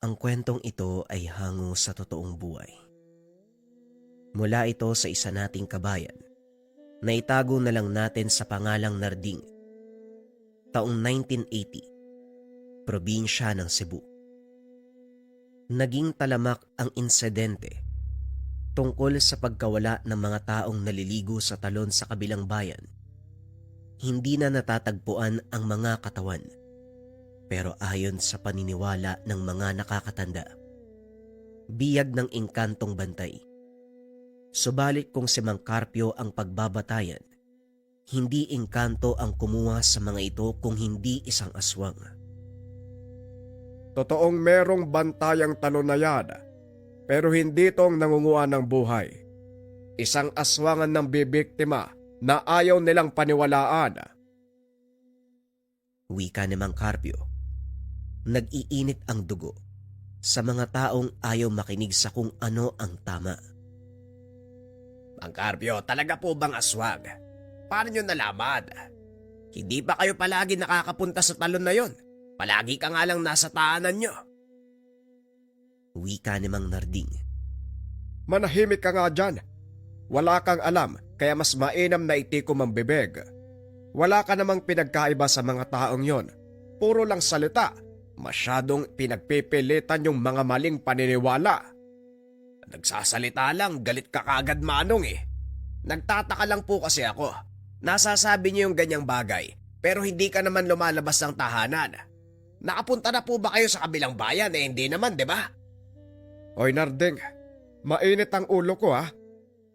Ang kwentong ito ay hango sa totoong buhay. Mula ito sa isa nating kabayan na itago na lang natin sa pangalang Narding. Taong 1980, probinsya ng Cebu. Naging talamak ang insidente tungkol sa pagkawala ng mga taong naliligo sa talon sa kabilang bayan. Hindi na natatagpuan ang mga katawan, pero ayon sa paniniwala ng mga nakakatanda, biyag ng engkantong bantay. Subalit kung si Mang Carpio ang pagbabatayan, hindi engkanto ang kumuha sa mga ito kung hindi isang aswang. Totoong merong bantayang talon na yan, pero hindi tong nangunguha ng buhay. Isang aswangan ng bibiktima na ayaw nilang paniwalaan. Wika ni Mang Carpio. Nag-iinit ang dugo sa mga taong ayaw makinig sa kung ano ang tama. Mang Carpio, talaga po bang aswang? Paano nyo nalaman? Hindi ba kayo palagi nakakapunta sa talon na yon? Palagi ka nga lang nasa tahanan nyo. Wika ni Mang Narding. Manahimik ka nga dyan. Wala kang alam, kaya mas mainam na itikom ang bibig. Wala ka namang pinagkaiba sa mga taong yon. Puro lang salita. Masyadong pinagpipilitan yung mga maling paniniwala. Nagsasalita lang, galit ka kagad manong eh. Nagtataka lang po kasi ako. Nasasabi niyo yung ganyang bagay, pero hindi ka naman lumalabas ng tahanan. Nakapunta na po ba kayo sa kabilang bayan? Hindi naman, di ba? Oy Narding, mainit ang ulo ko ha.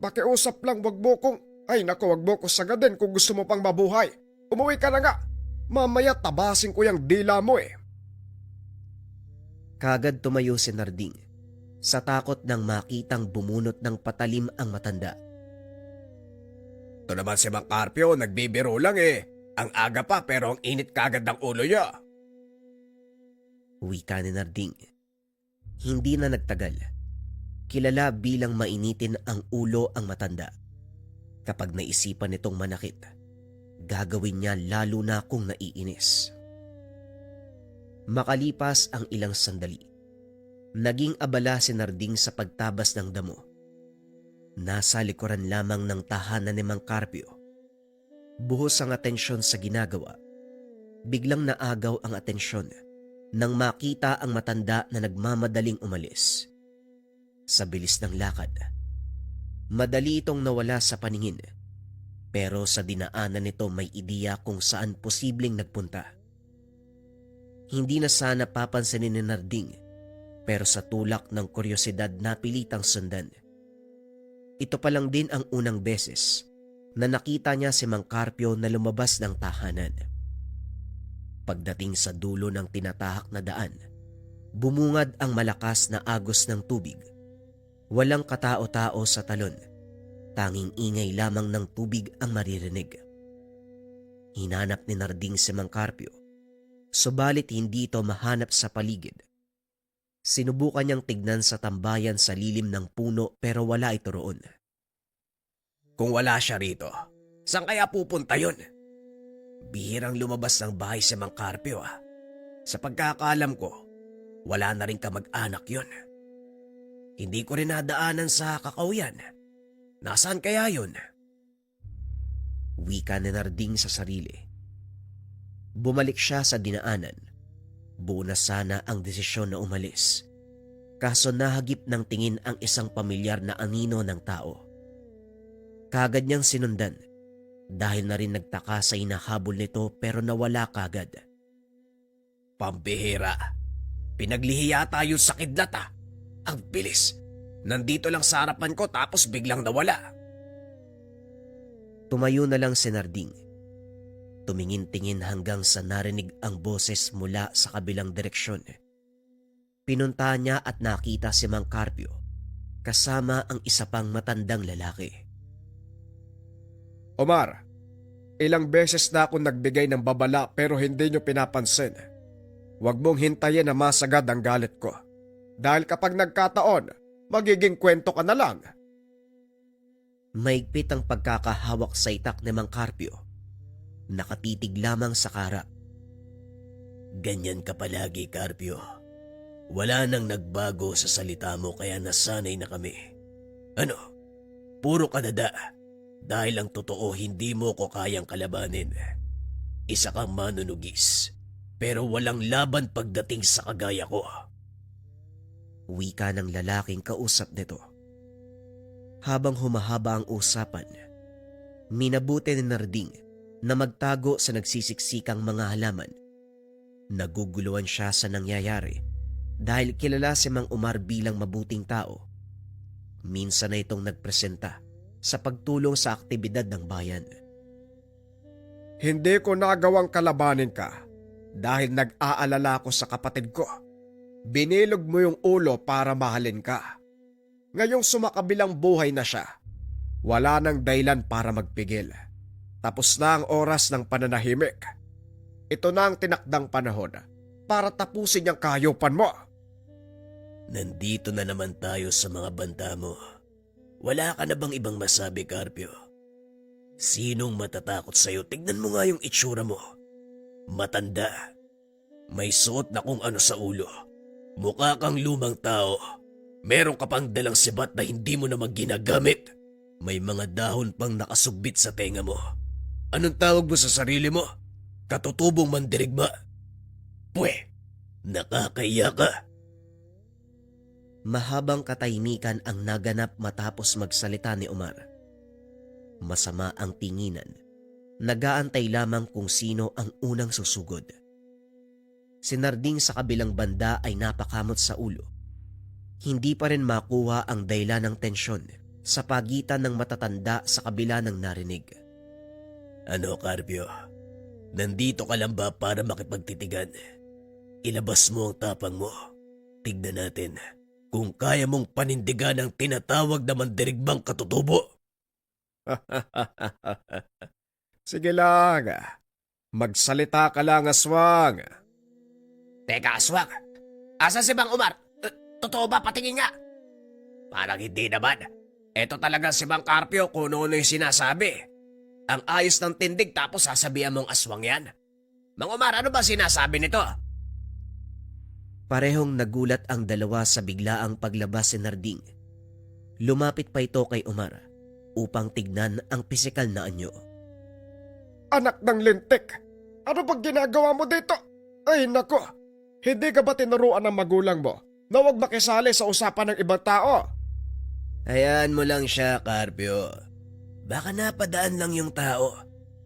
Pakiusap lang, wag mo kong... Ay nako, wag mo ko sagadin kung gusto mo pang mabuhay. Umuwi ka na nga. Mamaya tabasin ko yung dila mo eh. Kagad tumayo si Narding sa takot nang makitang bumunot ng patalim ang matanda. Ito naman si Mang Carpio, nagbibiro lang eh. Ang aga pa pero ang init kagad ng ulo niya. Wika ni Narding. Hindi na nagtagal. Kilala bilang mainitin ang ulo ang matanda. Kapag naisipan nitong manakit, gagawin niya lalo na kung naiinis. Makalipas ang ilang sandali, naging abala si Narding sa pagtabas ng damo. Nasa likuran lamang ng tahanan ni Mang Carpio. Buhos ang atensyon sa ginagawa. Biglang naagaw ang atensyon nang makita ang matanda na nagmamadaling umalis. Sa bilis ng lakad, madali itong nawala sa paningin, pero sa dinaanan nito may ideya kung saan posibleng nagpunta. Hindi na sana papansinin ni Narding, pero sa tulak ng kuryosidad napilitang sundan. Ito pa lang din ang unang beses na nakita niya si Mang Carpio na lumabas ng tahanan. Pagdating sa dulo ng tinatahak na daan, bumungad ang malakas na agos ng tubig. Walang katao-tao sa talon, tanging ingay lamang ng tubig ang maririnig. Hinanap ni Narding si Mang Carpio, subalit hindi ito mahanap sa paligid. Sinubukan niyang tignan sa tambayan sa lilim ng puno pero wala ito roon. Kung wala siya rito, saan kaya pupunta yun? Bihirang lumabas ng bahay si Mang Carpio ah. Sa pagkakaalam ko, wala na rin kamag-anak yun. Hindi ko rin nadaanan sa kakauyan. Nasaan kaya yun? Wika ni Narding sa sarili. Bumalik siya sa dinaanan. Buo na sana ang desisyon na umalis. Kaso nahagip ng tingin ang isang pamilyar na anino ng tao. Kagad niyang sinundan dahil na rin nagtaka sa inahabol nito pero nawala kagad. Pambihira. Pinaglihi yata yung sa kidlat ah. Ang bilis. Nandito lang sa harapan ko tapos biglang nawala. Tumayo na lang si Narding. Tumingin-tingin hanggang sa narinig ang boses mula sa kabilang direksyon. Pinunta niya at nakita si Mang Carpio kasama ang isa pang matandang lalaki. Omar, ilang beses na akong nagbigay ng babala pero hindi nyo pinapansin. Huwag mong hintayin na masagad ang galit ko. Dahil kapag nagkataon, magiging kwento ka na lang. Maigpit ang pagkakahawak sa itak ni Mang Carpio. Nakatitig lamang sa karap. Ganyan ka palagi, Carpio. Wala nang nagbago sa salita mo kaya nasanay na kami. Ano? Puro kadada. Dahil ang totoo hindi mo ko kayang kalabanin. Isa kang manunugis. Pero walang laban pagdating sa kagaya ko. Wika ng lalaking kausap nito. Habang humahaba ang usapan, minabuti ni Narding na magtago sa nagsisiksikang mga halaman. Naguguluhan siya sa nangyayari dahil kilala si Mang Omar bilang mabuting tao. Minsan na itong nagpresenta sa pagtulong sa aktibidad ng bayan. Hindi ko nagawang kalabanin ka dahil nag-aalala ko sa kapatid ko. Binilog mo yung ulo para mahalin ka. Ngayong sumakabilang buhay na siya, wala nang dahilan para magpigil. Tapos na ang oras ng pananahimik. Ito na ang tinakdang panahon para tapusin yung kahayupan mo. Nandito na naman tayo sa mga banta mo. Wala ka na bang ibang masabi, Carpio? Sinong matatakot sa'yo? Tignan mo nga yung itsura mo. Matanda. May suot na kung ano sa ulo. Mukha kang lumang tao. Meron ka pang dalang sibat na hindi mo naman ginagamit. May mga dahon pang nakasugbit sa tenga mo. Anong tawag mo sa sarili mo? Katutubong mandirigma. Pwe, nakakaya ka. Mahabang katahimikan ang naganap matapos magsalita ni Omar. Masama ang tinginan. Nagaantay lamang kung sino ang unang susugod. Si Narding sa kabilang banda ay napakamot sa ulo. Hindi pa rin makuha ang dahilan ng tensyon sa pagitan ng matatanda sa kabila ng narinig. Ano, Carpio? Nandito ka lang ba para makipagtitigan? Ilabas mo ang tapang mo. Tignan natin kung kaya mong panindigan ang tinatawag na mandirigmang katutubo. Sige lang. Magsalita ka lang, aswang. Teka, aswang. Asa si Mang Omar? Totoo ba? Patingin nga. Parang hindi naman. Ito talaga si Mang Carpio kung ano yung sinasabi. Ang ayos ng tindig tapos sasabihan mong aswang yan. Mang Omar, ano ba sinasabi nito? Parehong nagulat ang dalawa sa biglaang paglabas ni Narding. Lumapit pa ito kay Omar upang tignan ang pisikal na anyo. Anak ng lintik, ano bang ginagawa mo dito? Ay nako, hindi ka ba tinuruan ng magulang mo na huwag makisali sa usapan ng ibang tao? Hayaan mo lang siya, Carpio. Baka napadaan lang yung tao.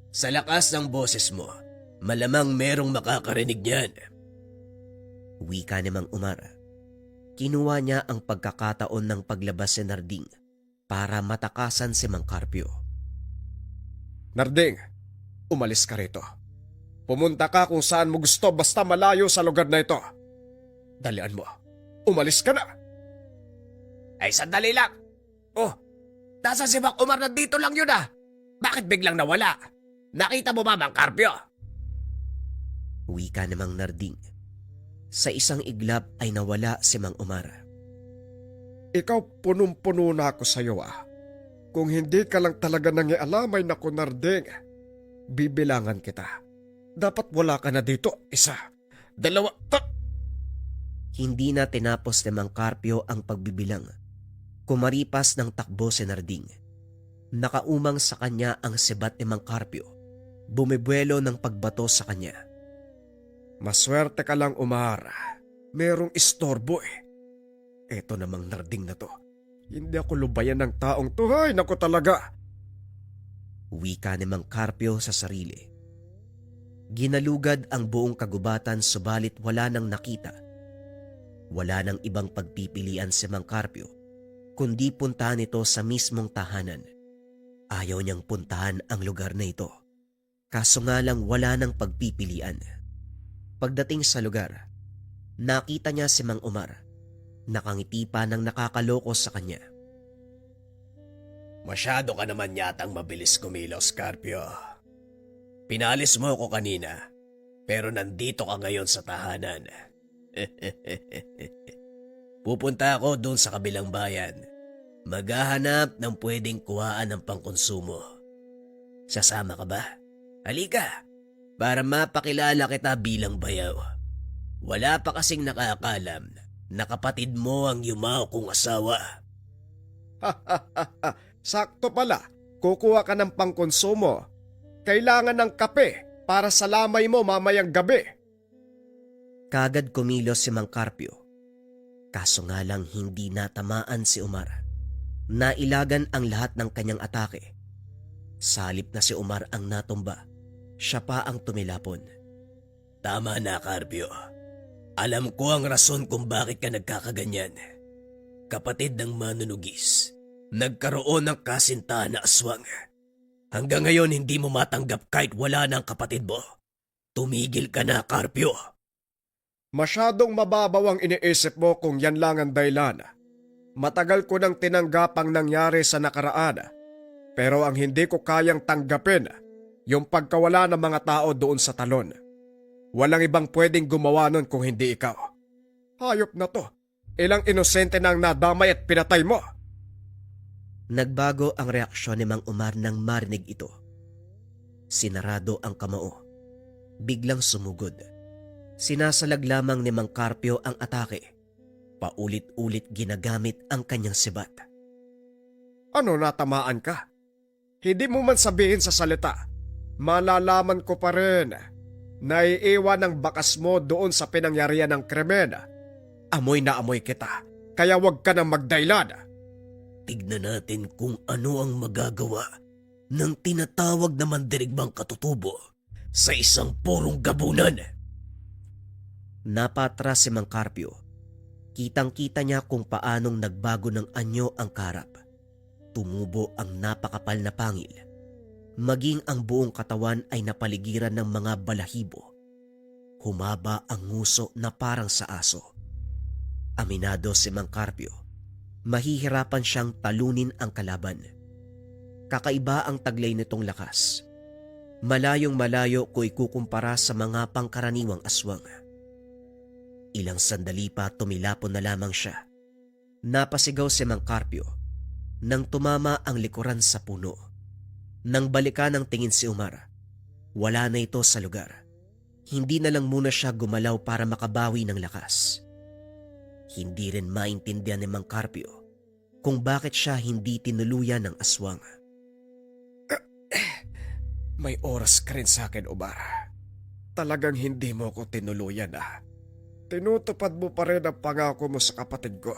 Sa lakas ng boses mo, malamang merong makakarinig niyan. Wika ni Mang Omar. Kinuha niya ang pagkakataon ng paglabas ni Narding para matakasan si Mang Carpio. Narding, umalis ka rito. Pumunta ka kung saan mo gusto basta malayo sa lugar na ito. Dalian mo, umalis ka na. Ay, sandali lang. Oh, nasa si Mang Omar nandito lang yun ah. Bakit biglang nawala? Nakita mo ba, Mang Carpio? Wika ni Mang Narding. Sa isang iglap ay nawala si Mang Omar. Ikaw punong-puno na ako sa iyo ah. Kung hindi ka lang talaga nangialamay na ko, Narding, bibilangan kita. Dapat wala ka na dito. 1, 2, Hindi na tinapos ni Mang Carpio ang pagbibilang. Kumaripas ng takbo si Narding. Nakaumang sa kanya ang sibat ni Mang Carpio. Bumibuelo ng pagbato sa kanya. Maswerte ka lang, Omar. Merong istorbo eh. Eto namang Narding na to. Hindi ako lubayan ng taong to. Ay, naku talaga. Wika ni Mang Carpio sa sarili. Ginalugad ang buong kagubatan subalit wala nang nakita. Wala nang ibang pagpipilian si Mang Carpio, kundi puntahan ito sa mismong tahanan. Ayaw niyang puntahan ang lugar na ito. Kaso nga lang wala nang pagpipilian. Pagdating sa lugar, nakita niya si Mang Omar. Nakangiti pa ng nakakaloko sa kanya. Masyado ka naman yatang mabilis kumilos, Carpio. Pinalis mo ako kanina, pero nandito ka ngayon sa tahanan. Pupunta ako doon sa kabilang bayan. Maghahanap ng pwedeng kuhaan ng pangkonsumo. Sasama ka ba? Halika, para mapakilala kita bilang bayaw. Wala pa kasing nakakalam na kapatid mo ang yumao kong asawa. Sakto pala, kukuha ka ng pangkonsumo. Kailangan ng kape para sa lamay mo mamayang gabi. Kagad kumilos si Mang Carpio. Kaso nga lang hindi natamaan si Omar. Nailagan ang lahat ng kanyang atake. Salip na si Omar ang natumba, siya pa ang tumilapon. Tama na, Carpio. Alam ko ang rason kung bakit ka nagkakaganyan. Kapatid ng manunugis, nagkaroon ng kasintahan na aswang. Hanggang ngayon hindi mo matanggap kahit wala ng kapatid mo. Tumigil ka na, Carpio. Masyadong mababaw ang iniisip mo kung yan lang ang dahilan. Matagal ko nang tinanggap ang nangyari sa nakaraan. Pero ang hindi ko kayang tanggapin, yung pagkawala ng mga tao doon sa talon. Walang ibang pwedeng gumawa nun kung hindi ikaw. Hayop na to. Ilang inosente na ang nadamay at pinatay mo. Nagbago ang reaksyon ni Mang Omar nang marinig ito. Sinarado ang kamao. Biglang sumugod. Sinasalag lamang ni Mang Carpio ang atake. Paulit-ulit ginagamit ang kanyang sibat. Ano, natamaan ka? Hindi mo man sabihin sa salita. Malalaman ko pa rin. Naiiwan ang bakas mo doon sa pinangyarihan ng krimen. Amoy na amoy kita, kaya wag ka nang magdailan. Tignan natin kung ano ang magagawa ng tinatawag na mandirigmang katutubo sa isang purong gabunan. Napatras si Mang Carpio. Kitang-kita niya kung paanong nagbago ng anyo ang karap. Tumubo ang napakapal na pangil. Maging ang buong katawan ay napaligiran ng mga balahibo. Humaba ang nguso na parang sa aso. Aminado si Mang Carpio. Mahihirapan siyang talunin ang kalaban. Kakaiba ang taglay nitong lakas. Malayong malayo ko ikukumpara sa mga pangkaraniwang aswang. Ilang sandali pa tumilapon na lamang siya. Napasigaw si Mang Carpio nang tumama ang likuran sa puno. Nang balikan ng tingin si Omar, wala na ito sa lugar. Hindi na lang muna siya gumalaw para makabawi ng lakas. Hindi rin maintindihan ni Mang Carpio kung bakit siya hindi tinuluyan ng aswang. May oras ka rin sa akin, Omar. Talagang hindi mo ko tinuluyan Tinutupad mo pa rin ang pangako mo sa kapatid ko.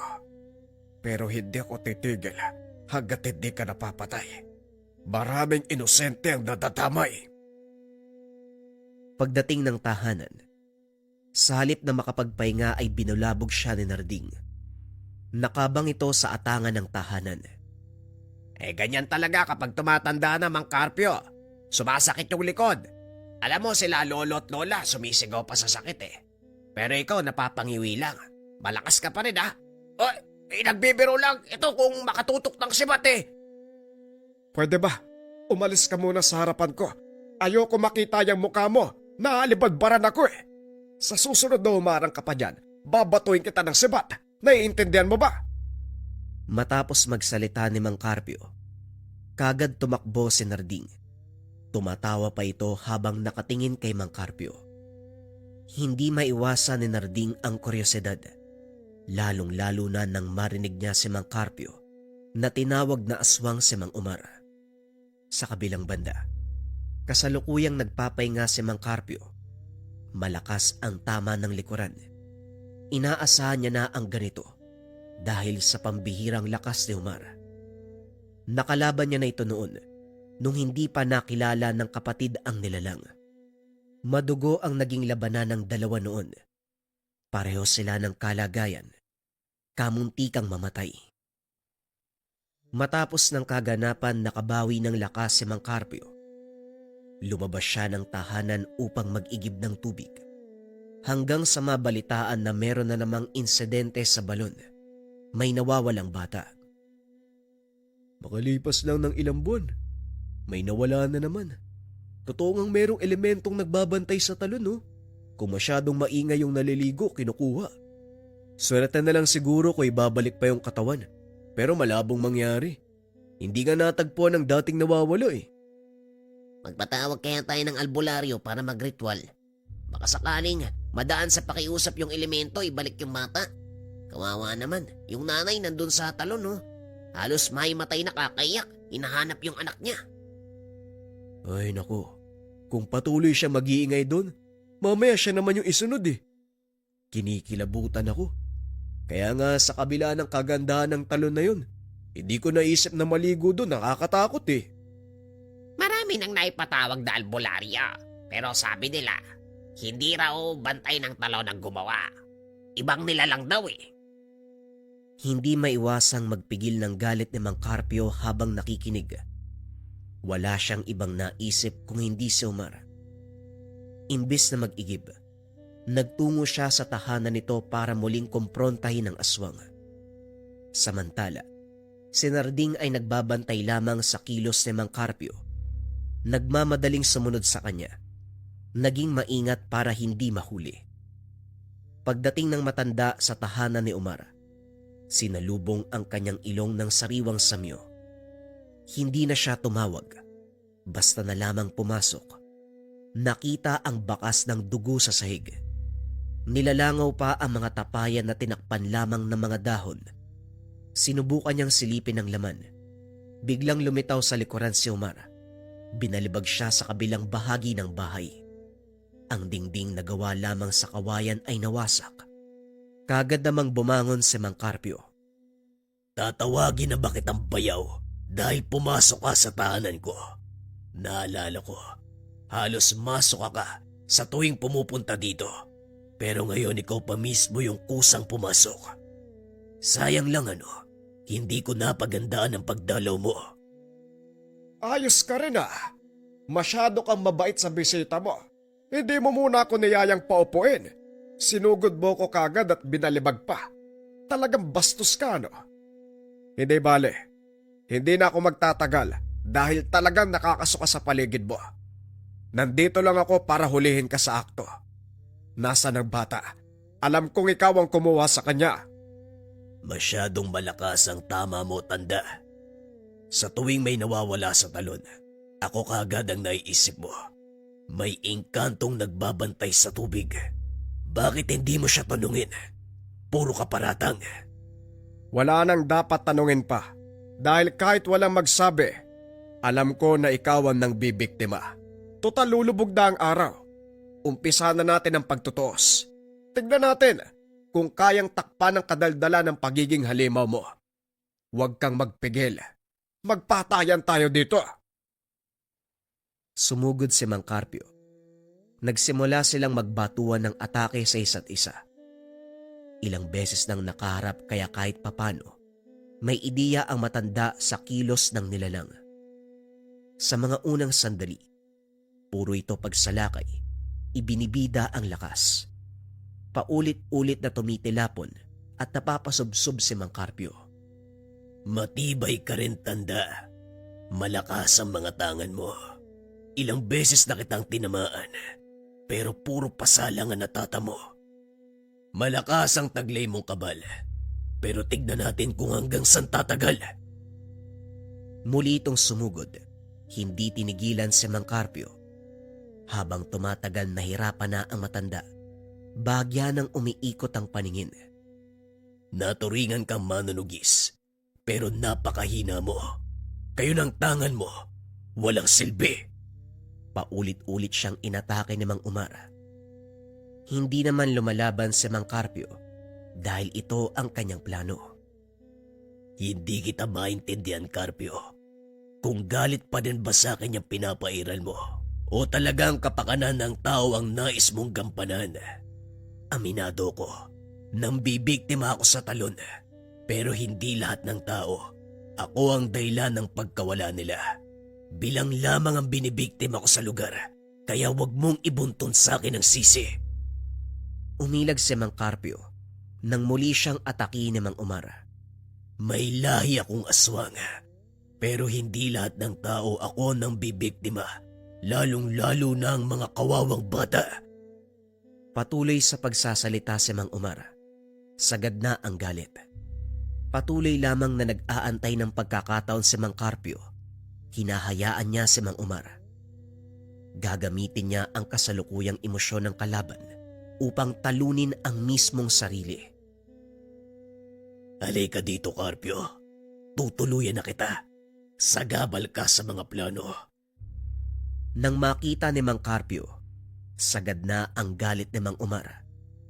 Pero hindi ako titigil hanggat hindi ka napapatay. Maraming inosente ang natatamay. Pagdating ng tahanan, sa halip na makapagpahinga ay binulabog siya ni Narding. Nakabang ito sa atangan ng tahanan. Ganyan talaga kapag tumatanda na, Mang Carpio. Sumasakit yung likod. Alam mo sila lolo at lola sumisigaw pa sa sakit Pero ikaw napapangiwi lang. Malakas ka pa rin nagbibiro lang. Ito kung makatutok ng sibat Pwede ba? Umalis ka muna sa harapan ko. Ayoko makita yung mukha mo. Naalibadbaran ako Sa susunod na umarang ka pa dyan, babatuin kita ng sibat. Naiintindihan mo ba? Matapos magsalita ni Mang Carpio, kagad tumakbo si Narding. Tumatawa pa ito habang nakatingin kay Mang Carpio. Hindi maiwasan ni Narding ang kuryosidad, lalong-lalo na nang marinig niya si Mang Carpio na tinawag na aswang si Mang Omar. Sa kabilang banda, kasalukuyang nagpapahinga si Mang Carpio. Malakas ang tama ng likuran. Inaasahan niya na ang ganito dahil sa pambihirang lakas ni Omar. Nakalaban niya na ito noon nung hindi pa nakilala ng kapatid ang nilalang. Madugo ang naging labanan ng dalawa noon. Pareho sila ng kalagayan. Kamuntikang mamatay. Matapos ng kaganapan, nakabawi ng lakas si Mang Carpio. Lumabas siya ng tahanan upang mag-igib ng tubig. Hanggang sa mabalitaan na meron na namang insidente sa balon. May nawawalang bata. Makalipas lang ng ilang buwan, may nawala na naman. Totoo ngang merong elementong nagbabantay sa talon Kung masyadong maingay yung naliligo, kinukuha. Swerte na lang siguro kung ibabalik pa yung katawan. Pero malabong mangyari. Hindi nga natagpuan ng dating nawawala Magpatawag kaya tayo ng albularyo para magritual. Baka sakaling madaan sa pakiusap yung elemento, ibalik yung mata. Kawawa naman, yung nanay nandun sa talon, no? Halos maimatay na kakaiyak, hinahanap yung anak niya. Ay nako, kung patuloy siya mag-iingay doon, mamaya siya naman yung isunod eh. Kinikilabutan ako. Kaya nga sa kabila ng kagandahan ng talon na yun, hindi ko naisip na maligo doon, nakakatakot eh. Marami nang naipatawag na albularya, pero sabi nila, hindi raw bantay ng talon ang gumawa. Ibang nila lang daw eh. Hindi maiwasang magpigil ng galit ni Mang Carpio habang nakikinig. Wala siyang ibang naisip kung hindi si Omar. Imbis na mag-igib, nagtungo siya sa tahanan nito para muling kumprontahin ang aswang. Samantala, si Narding ay nagbabantay lamang sa kilos ni Mang Carpio. Nagmamadaling sumunod sa kanya. Naging maingat para hindi mahuli. Pagdating ng matanda sa tahanan ni Omar, sinalubong ang kanyang ilong ng sariwang samyo. Hindi na siya tumawag, basta na lamang pumasok. Nakita ang bakas ng dugo sa sahig. Nilalangaw pa ang mga tapayan na tinakpan lamang ng mga dahon. Sinubukan niyang silipin ang laman. Biglang lumitaw sa likuran si Omar. Binalibag siya sa kabilang bahagi ng bahay. Ang dingding na gawa lamang sa kawayan ay nawasak. Kagad namang bumangon si Mang Carpio. Tatawagin na ba kitang bayaw dahil pumasok ka sa tahanan ko? Naalala ko, halos masok ka sa tuwing pumupunta dito. Pero ngayon ikaw pa mismo yung kusang pumasok. Sayang lang hindi ko napagandaan ang pagdalaw mo. Ayos ka rin ah. Masyado kang mabait sa bisita mo. Hindi mo muna ako niyayang paupuin. Sinugod mo ko kagad at binalibag pa. Talagang bastos ka, no? Hindi bale. Hindi na ako magtatagal dahil talagang nakakasuka sa paligid mo. Nandito lang ako para hulihin ka sa akto. Nasa ng bata? Alam kong ikaw ang kumuha sa kanya. Masyadong malakas ang tama mo, tanda. Sa tuwing may nawawala sa talon, ako kaagad ang naiisip mo. May engkantong nagbabantay sa tubig. Bakit hindi mo siya tanungin? Puro kaparatang. Wala nang dapat tanungin pa. Dahil kahit walang magsabi, alam ko na ikaw ang nang bibiktima. Total lulubog na ang araw. Umpisa na natin ang pagtutuos. Tignan natin kung kayang takpan ng kadaldala ng pagiging halimaw mo. Huwag kang magpigil. Magpatayan tayo dito. Sumugod si Mang Carpio. Nagsimula silang magbatuan ng atake sa isa't isa. Ilang beses nang nakaharap kaya kahit papano, may ideya ang matanda sa kilos ng nilalang. Sa mga unang sandali, puro ito pagsalakay, ibinibida ang lakas. Paulit-ulit na tumitilapon at napapasubsob si Mang Carpio. Matibay ka rin, tanda. Malakas ang mga tangan mo. Ilang beses na kitang tinamaan, pero puro pasalang ang natatamo. Malakas ang taglay mong kabal, pero tignan natin kung hanggang saan tatagal. Muli itong sumugod, hindi tinigilan si Mang Carpio. Habang tumatagal nahirapan na ang matanda, bahagya nang umiikot ang paningin. Naturingan kang manunugis, pero napakahina mo. Kayo ng tangan mo, walang silbi. Paulit-ulit siyang inatake ni Mang Omar. Hindi naman lumalaban si Mang Carpio dahil ito ang kanyang plano. Hindi kita maintindihan, Carpio. Kung galit pa din ba sa akin yung pinapairal mo o talagang kapakanan ng tao ang nais mong gampanan. Aminado ko, nang bibiktima ako sa talon, pero hindi lahat ng tao. Ako ang dahilan ng pagkawala nila. Bilang lamang ang binibiktima ko sa lugar, kaya wag mong ibuntun sa akin ang sisi. Umilag si Mang Carpio nang muli siyang atake ni Mang Omar. May lahi akong aswang, pero hindi lahat ng tao ako nang bibiktima, lalong-lalo na ang mga kawawang bata. Patuloy sa pagsasalita si Mang Omar. Sagad na ang galit. Patuloy lamang na nag-aantay ng pagkakataon si Mang Carpio. Hinahayaan niya si Mang Omar. Gagamitin niya ang kasalukuyang emosyon ng kalaban upang talunin ang mismong sarili. Halika dito, Carpio. Tutuluyan na kita. Sagabal ka sa mga plano. Nang makita ni Mang Carpio, sagad na ang galit ni Mang Umar.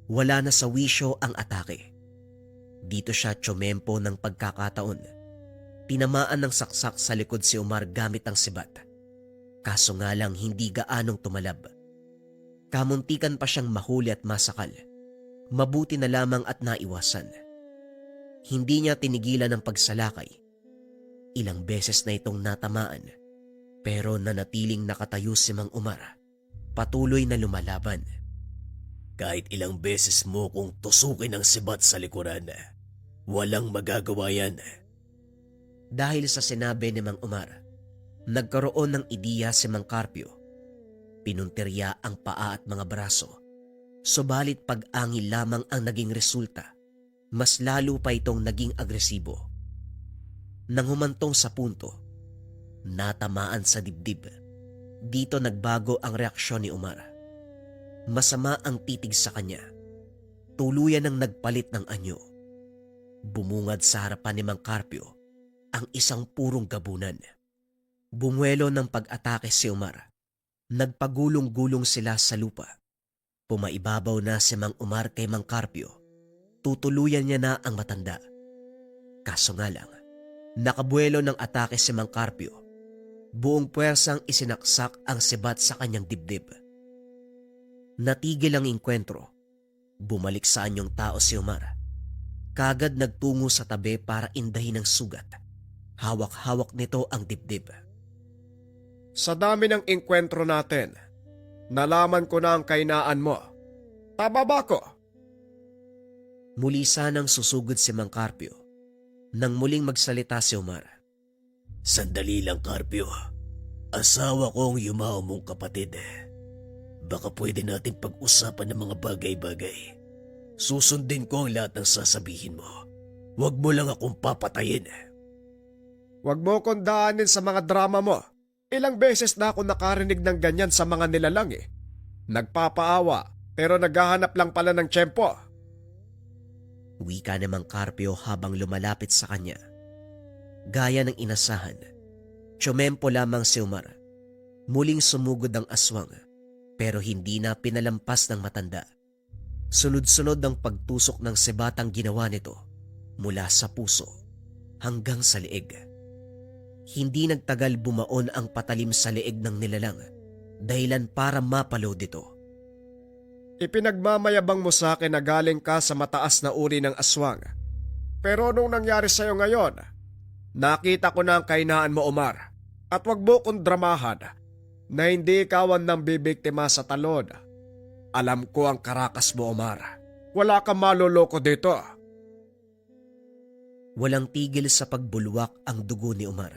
Wala na sa wisyo ang atake. Dito siya tsumempo ng pagkakataon. Tinamaan ng saksak sa likod si Umar gamit ang sibat. Kaso nga lang hindi gaanong tumalab. Kamuntikan pa siyang mahuli at masakal. Mabuti na lamang at naiwasan. Hindi niya tinigilan ang pagsalakay. Ilang beses na itong natamaan, pero nanatiling nakatayo si Mang Umar. Patuloy na lumalaban. Kahit ilang beses mo kung tusukin ang sibat sa likuran, walang magagawa yan. Dahil sa sinabi ni Mang Umar, nagkaroon ng ideya si Mang Carpio. Pinuntirya ang paa at mga braso. Subalit pag-angil lamang ang naging resulta. Mas lalo pa itong naging agresibo. Nang humantong sa punto, natamaan sa dibdib. Dito nagbago ang reaksyon ni Umar. Masama ang titig sa kanya. Tuluyan ang nagpalit ng anyo. Bumungad sa harapan ni Mang Carpio ang isang purong gabunan. Bumuelo ng pag-atake si Umar. Nagpagulong-gulong sila sa lupa. Pumaibabaw na si Mang Umar kay Mang Carpio. Tutuluyan niya na ang matanda. Kaso nga lang, nakabuelo ng atake si Mang Carpio. Buong puwersang isinaksak ang sibat sa kanyang dibdib. Natigil ang inkwentro. Bumalik sa anyong tao si Umar. Kagad nagtungo sa tabi para indahin ang sugat. Hawak-hawak nito ang dibdib. Sa dami ng inkwentro natin, nalaman ko na ang kainaan mo. Tama ba ko? Muli sanang susugod si Mang Carpio. Nang muling magsalita si Umar. Sandali lang, Carpio. Asawa ko ang yumao mong kapatid. Baka pwede natin pag-usapan ng mga bagay-bagay. Susundin ko ang lahat ng sasabihin mo. Huwag mo lang akong papatayin. Huwag mo kong daanin sa mga drama mo. Ilang beses na ako nakarinig ng ganyan sa mga nilalang eh. Nagpapaawa pero naghahanap lang pala ng tiyempo. Wika ni Mang Carpio habang lumalapit sa kanya. Gaya ng inasahan, tsumempo lamang si Umar. Muling sumugod ang aswang, pero hindi na pinalampas ng matanda. Sunod-sunod ang pagtusok ng sebatang ginawa nito mula sa puso hanggang sa leeg. Hindi nagtagal bumaon ang patalim sa leeg ng nilalang, dahilan para mapalo dito. Ipinagmamayabang mo sa akin na galing ka sa mataas na uri ng aswang. Pero nung nangyari sa'yo ngayon, nakita ko na ang kainaan mo, Umar. At wag mo kong dramahan na hindi ikaw ang nambibiktima sa talon. Alam ko ang karakas mo, Umar. Wala kang maloloko dito. Walang tigil sa pagbulwak ang dugo ni Umar.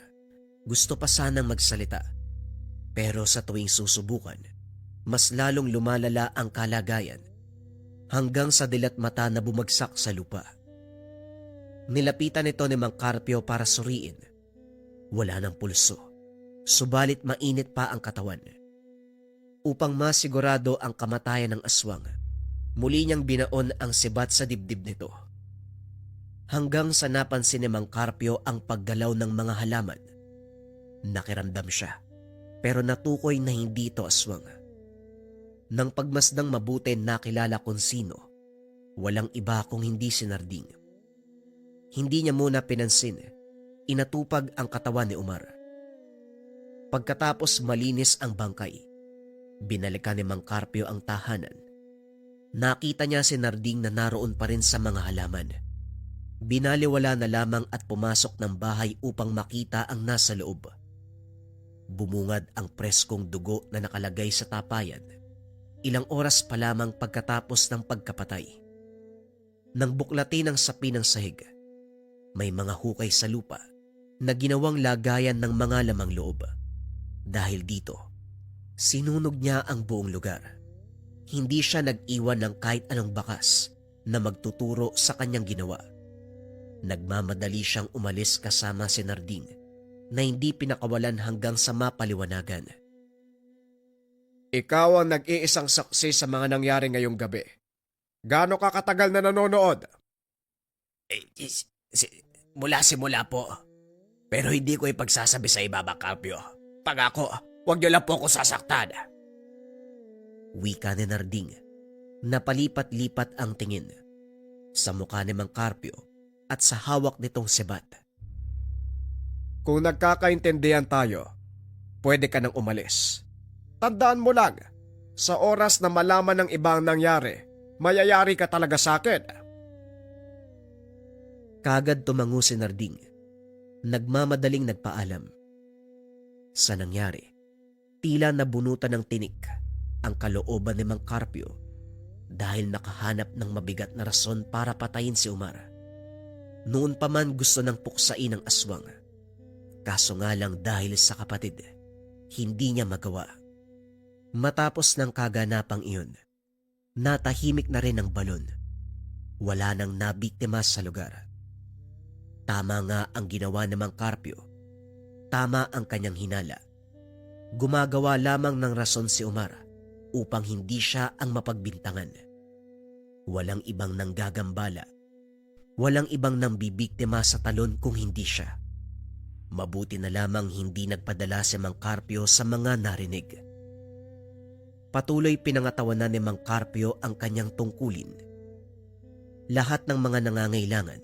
Gusto pa sanang magsalita. Pero sa tuwing susubukan, mas lalong lumalala ang kalagayan hanggang sa dilat mata na bumagsak sa lupa. Nilapitan ito ni Mang Carpio para suriin. Wala ng pulso, subalit mainit pa ang katawan. Upang masigurado ang kamatayan ng aswang, muli niyang binaon ang sibat sa dibdib nito. Hanggang sa napansin ni Mang Carpio ang paggalaw ng mga halaman. Nakiramdam siya, pero natukoy na hindi ito aswang. Nang pagmasdang mabuti nakilala kung sino, walang iba kung hindi si Narding. Hindi niya muna pinansin, inatupag ang katawan ni Umar. Pagkatapos malinis ang bangkay, binalikan ni Mang Carpio ang tahanan. Nakita niya si Narding na naroon pa rin sa mga halaman. Binaliwala na lamang at pumasok ng bahay upang makita ang nasa loob. Bumungad ang preskong dugo na nakalagay sa tapayan. Ilang oras pa lamang pagkatapos ng pagkapatay. Nang buklatin ang sapi ng sahig, may mga hukay sa lupa na ginawang lagayan ng mga lamang loob. Dahil dito, sinunog niya ang buong lugar. Hindi siya nag-iwan ng kahit anong bakas na magtuturo sa kanyang ginawa. Nagmamadali siyang umalis kasama si Narding na hindi pinakawalan hanggang sa mapaliwanagan. Ikaw ang nag-iisang saksi sa mga nangyari ngayong gabi. Gaano ka katagal na nanonood? Mula simula po. Pero hindi ko ipagsasabi sa iba, Mang Carpio. Pangako, huwag niyo lang po ako sasaktan. Wika ni Narding. Napalipat-lipat ang tingin sa mukha ni Mang Carpio at sa hawak nitong sebat. Kung nagkakaintindihan tayo, pwede ka nang umalis. Tandaan mo lang, sa oras na malaman ng ibang nangyari, mayayari ka talaga sa akin. Kagad tumango si Narding. Nagmamadaling nagpaalam. Sa nangyari, tila nabunutan ng tinik ang kalooban ni Mang Carpio dahil nakahanap ng mabigat na rason para patayin si Umar. Noon pa man gusto ng puksain ang aswang. Kaso nga lang dahil sa kapatid, hindi niya magawa. Matapos ng kaganapang iyon, natahimik na rin ang balon. Wala nang nabiktima sa lugar. Tama nga ang ginawa ni Mang Carpio. Tama ang kanyang hinala. Gumagawa lamang ng rason si Umar upang hindi siya ang mapagbintangan. Walang ibang nanggagambala. Walang ibang nambibiktima sa talon kung hindi siya. Mabuti na lamang hindi nagpadala si Mang Carpio sa mga narinig. Patuloy pinangatawanan ni Mang Carpio ang kanyang tungkulin. Lahat ng mga nangangailangan,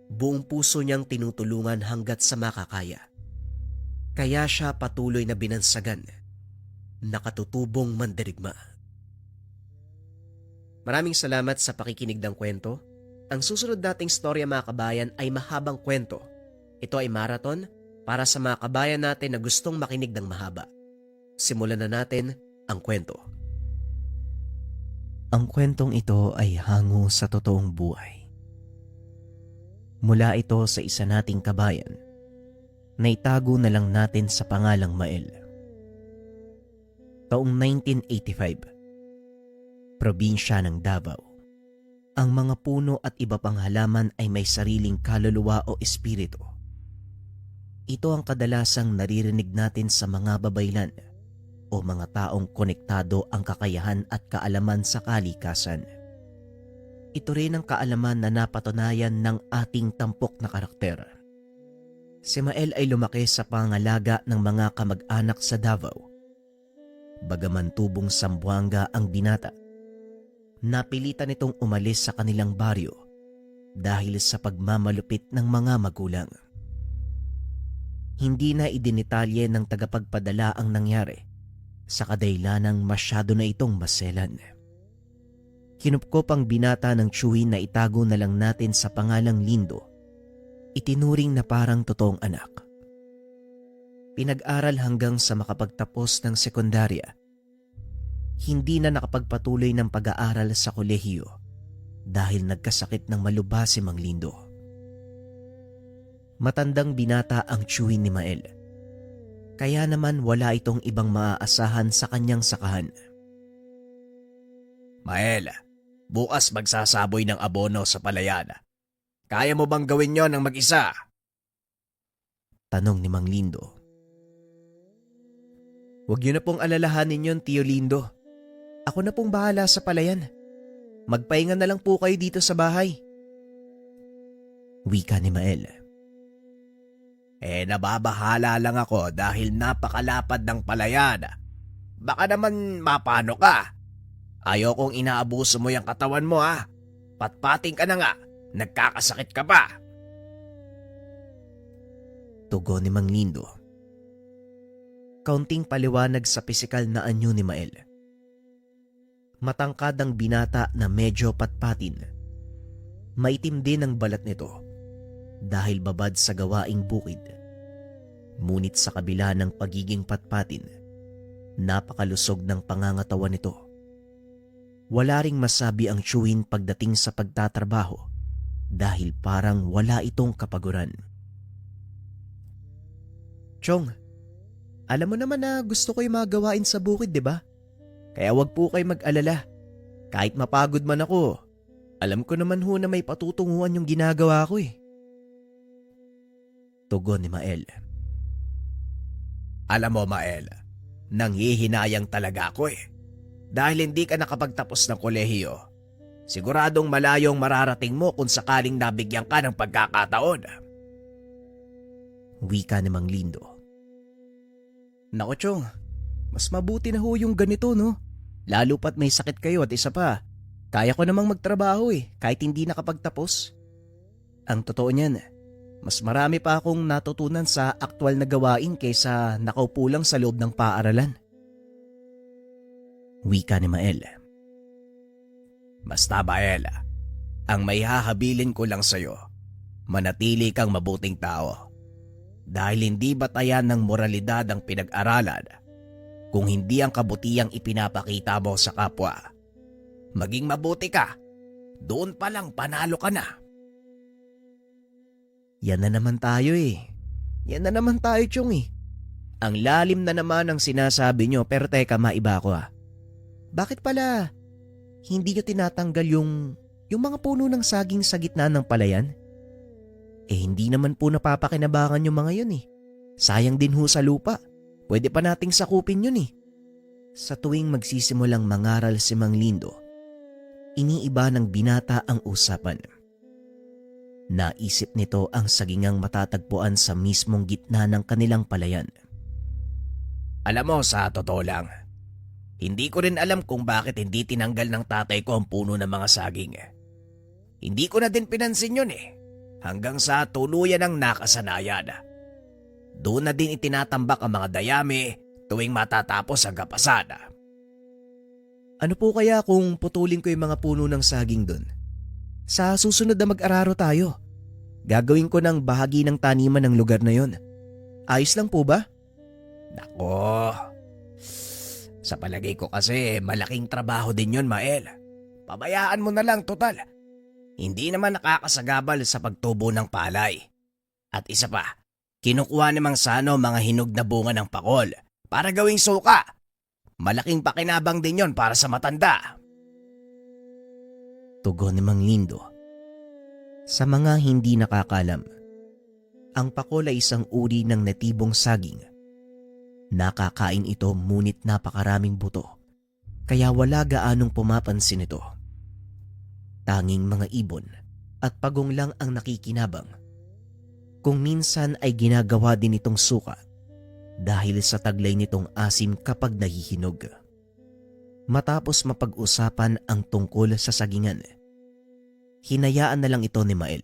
buong puso niyang tinutulungan hanggat sa makakaya. Kaya siya patuloy na binansagan, nakatutubong mandirigma. Maraming salamat sa pakikinig ng kwento. Ang susunod nating storya mga kabayan ay mahabang kwento. Ito ay marathon para sa mga kabayan natin na gustong makinig ng mahaba. Simulan na natin ang kwento. Ang kwentong ito ay hango sa totoong buhay. Mula ito sa isa nating kabayan na itago na lang natin sa pangalang Mael. Taong 1985, probinsya ng Davao. Ang mga puno at iba pang halaman ay may sariling kaluluwa o espiritu. Ito ang kadalasang naririnig natin sa mga babaylan o mga taong konektado ang kakayahan at kaalaman sa kalikasan. Ito rin ang kaalaman na napatunayan ng ating tampok na karakter. Si Mael ay lumaki sa pangalaga ng mga kamag-anak sa Davao. Bagaman tubong Zamboanga ang binata, napilitan itong umalis sa kanilang baryo dahil sa pagmamalupit ng mga magulang. Hindi na idinitalye ng tagapagpadala ang nangyari sa kadailanang masyado na itong maselan. Kinupkop ang binata ng tiyuhin na itago na lang natin sa pangalang Lindo. Itinuring na parang totoong anak. Pinag-aral hanggang sa makapagtapos ng sekundarya. Hindi na nakapagpatuloy ng pag-aaral sa kolehiyo dahil nagkasakit ng malubha si Mang Lindo. Matandang binata ang tiyuhin ni Mael. Kaya naman wala itong ibang maaasahan sa kanyang sakahan. Mael, bukas magsasaboy ng abono sa palayan. Kaya mo bang gawin yon ng mag-isa? Tanong ni Mang Lindo. Huwag niyo na pong alalahanin yon, Tio Lindo. Ako na pong bahala sa palayan. Magpahinga na lang po kayo dito sa bahay. Wika ni Mael. Nababahala lang ako dahil napakalapad ng palayan. Baka naman mapano ka. Ayokong inaabuso mo yung katawan mo ha. Patpating ka na nga. Nagkakasakit ka pa. Tugon ni Mang Lindo. Kaunting paliwanag sa pisikal na anyo ni Mael. Matangkad ang binata na medyo patpatin. Maitim din ang balat nito dahil babad sa gawaing bukid. Ngunit sa kabila ng pagiging patpatin, napakalusog ng pangangatawan nito. Wala ring masabi ang tiyuhin pagdating sa pagtatrabaho dahil parang wala itong kapaguran. Chong, alam mo naman na gusto ko yung mga gawain sa bukid, di ba? Kaya wag po kayo mag-alala. Kahit mapagod man ako, alam ko naman ho na may patutunguhan yung ginagawa ko eh. Tugon ni Mael. Alam mo Mael, nanghihinayang talaga ako eh. Dahil hindi ka nakapagtapos ng kolehiyo. Siguradong malayong mararating mo kung sakaling nabigyan ka ng pagkakataon. Wika ni Mang Lindo. Nako Chong, mas mabuti na ho yung ganito no. Lalo pat may sakit kayo at isa pa, kaya ko namang magtrabaho kahit hindi nakapagtapos. Ang totoo niyan, mas marami pa akong natutunan sa aktwal na gawain kaysa nakaupo lang sa loob ng paaralan. Wika ni Mael. Basta Mael, ang may hahabilin ko lang sa'yo, manatili kang mabuting tao. Dahil hindi batayan ng moralidad ang pinag-aralan kung hindi ang kabutihang ipinapakita mo sa kapwa. Maging mabuti ka, doon pa lang panalo ka na. Yan na naman tayo Yan na naman tayo Chong Ang lalim na naman ang sinasabi nyo pero teka maiba ko Bakit pala hindi nyo tinatanggal yung mga puno ng saging sa gitna ng palayan? Hindi naman po napapakinabangan yung mga yun Sayang din ho sa lupa. Pwede pa nating sakupin yun Sa tuwing magsisimulang mangaral si Mang Lindo, iniiba ng binata ang usapan. Naisip nito ang sagingang matatagpuan sa mismong gitna ng kanilang palayan. Alam mo, sa totoo lang, hindi ko rin alam kung bakit hindi tinanggal ng tatay ko ang puno ng mga saging. Hindi ko na din pinansin yun hanggang sa tuluyan ng nakasanayan. Doon na din itinatambak ang mga dayami tuwing matatapos ang kapasan. Ano po kaya kung putulin ko yung mga puno ng saging doon? Sa susunod na mag-araro tayo, gagawin ko ng bahagi ng taniman ng lugar na yon. Ayos lang po ba? Nako, sa palagay ko kasi malaking trabaho din yon Mael. Pabayaan mo na lang total. Hindi naman nakakasagabal sa pagtubo ng palay. At isa pa, kinukuha ni Mang Sano mga hinog na bunga ng pakol para gawing suka. Malaking pakinabang din yon para sa matanda. Tugon ni Mang Lindo. Sa mga hindi nakakalam, ang pakol ay isang uri ng natibong saging. Nakakain ito ngunit napakaraming buto, kaya wala gaanong pumapansin ito. Tanging mga ibon at pagong lang ang nakikinabang. Kung minsan ay ginagawa din itong suka dahil sa taglay nitong asim kapag nahihinog. Matapos mapag-usapan ang tungkol sa sagingan, hinayaan na lang ito ni Mael.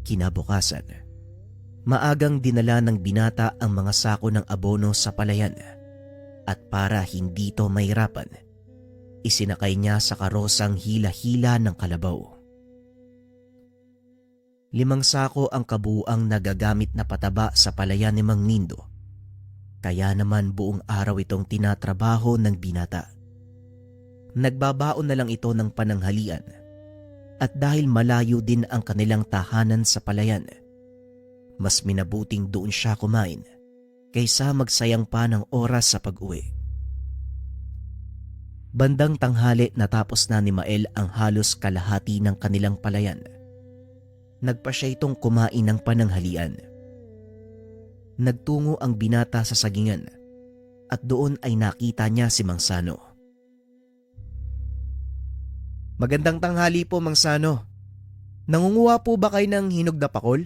Kinabukasan, maagang dinala ng binata ang mga sako ng abono sa palayan at para hindi ito mahirapan, isinakay niya sa karosang hila-hila ng kalabaw. 5 sako ang kabuuang nagagamit na pataba sa palayan ni Mang Lindo. Kaya naman buong araw itong tinatrabaho ng binata. Nagbabaon na lang ito ng pananghalian at dahil malayo din ang kanilang tahanan sa palayan, mas minabuting doon siya kumain kaysa magsayang pa ng oras sa pag-uwi. Bandang tanghali natapos na ni Mael ang halos kalahati ng kanilang palayan. Nagpa siya itong kumain ng pananghalian. Nagtungo ang binata sa sagingan at doon ay nakita niya si Mang Sano. Magandang tanghali po Mang Sano. Nangunguha po ba kayo ng hinog na pakol?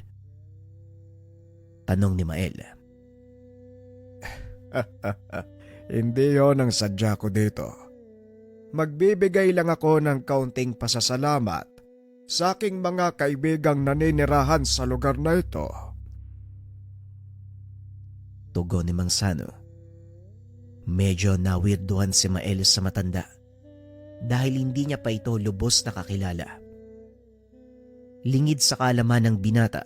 Tanong ni Mael. Hindi yon ang sadya ko dito. Magbibigay lang ako ng kaunting pasasalamat sa aking mga kaibigang naninirahan sa lugar na ito. Tugon ni Mang Sano. Medyo nawirduhan si Mael sa matanda dahil hindi niya pa ito lubos na kakilala. Lingid sa kaalaman ng binata,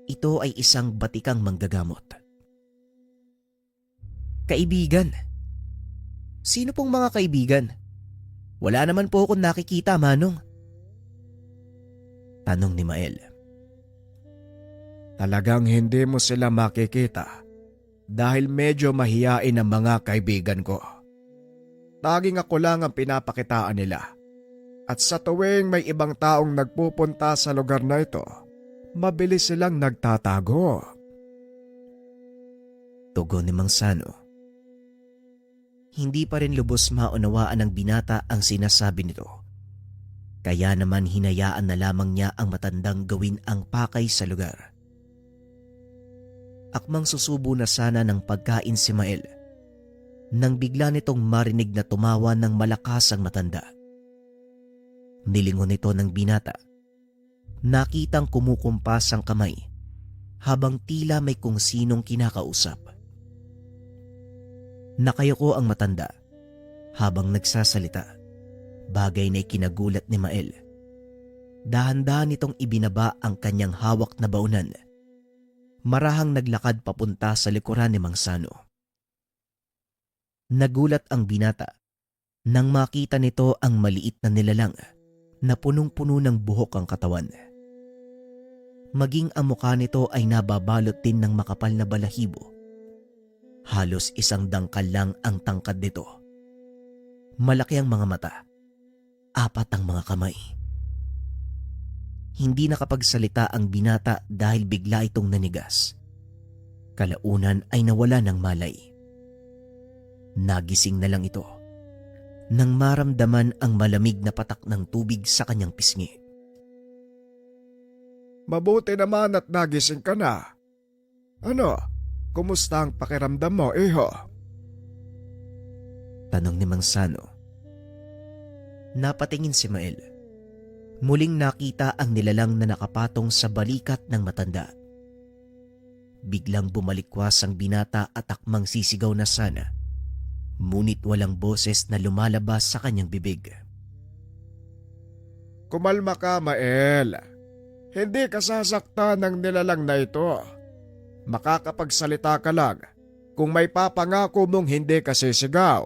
ito ay isang batikang manggagamot. Kaibigan? Sino pong mga kaibigan? Wala naman po akong nakikita, Manong. Tanong ni Mael. Talagang hindi mo sila makikita dahil medyo mahiyain ang mga kaibigan ko. Taging ako lang ang pinapakitaan nila. At sa tuwing may ibang taong nagpupunta sa lugar na ito, mabilis silang nagtatago. Tugon ni Mang Sano. Hindi pa rin lubos maunawaan ng binata ang sinasabi nito. Kaya naman hinayaan na lamang niya ang matandang gawin ang pakay sa lugar. Akmang susubo na sana ng pagkain si Mael nang bigla nitong marinig na tumawa ng malakas ang matanda. Nilingon nito ng binata. Nakitang kumukumpas ang kamay habang tila may kung sinong kinakausap. Nakayuko ang matanda habang nagsasalita, bagay na ikinagulat ni Mael. Dahan-dahan nitong ibinaba ang kanyang hawak na baunan. Marahang naglakad papunta sa likuran ni Mang Sano. Nagulat ang binata nang makita nito ang maliit na nilalang na punong-puno ng buhok ang katawan. Maging ang mukha nito ay nababalot din ng makapal na balahibo. Halos isang dangkal lang ang tangkad nito. Malaki ang mga mata, 4 ang mga kamay. Hindi nakapagsalita ang binata dahil bigla itong nanigas. Kalaunan ay nawala ng malay. Nagising na lang ito nang maramdaman ang malamig na patak ng tubig sa kanyang pisngi. Mabuti naman at nagising ka na. Ano, kumusta ang pakiramdam mo, iho? Tanong ni Mang Sano. Napatingin si Mael. Muling nakita ang nilalang na nakapatong sa balikat ng matanda. Biglang bumalikwas ang binata at akmang sisigaw na sana. Ngunit walang boses na lumalabas sa kanyang bibig. Kumalma ka, Mael. Hindi ka sasaktan ng nilalang na ito. Makakapagsalita ka lang kung may papangako mong hindi ka sisigaw.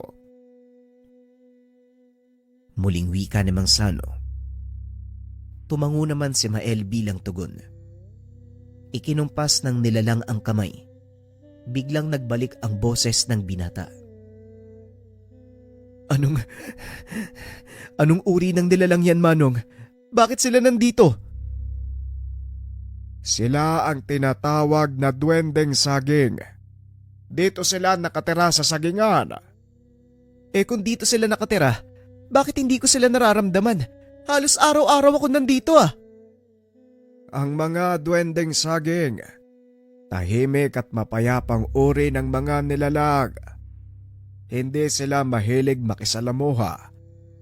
Muling wika ni Mang Sano. Tumango naman si Mael bilang tugon. Ikinumpas ng nilalang ang kamay. Biglang nagbalik ang boses ng binata. Anong uri ng nilalang yan, Manong? Bakit sila nandito? Sila ang tinatawag na duwendeng saging. Dito sila nakatira sa sagingan. Kung dito sila nakatira, bakit hindi ko sila nararamdaman? Halos araw-araw ako nandito Ang mga duwendeng saging, tahimik at mapayapang uri ng mga nilalang. Hindi sila mahilig makisalamuha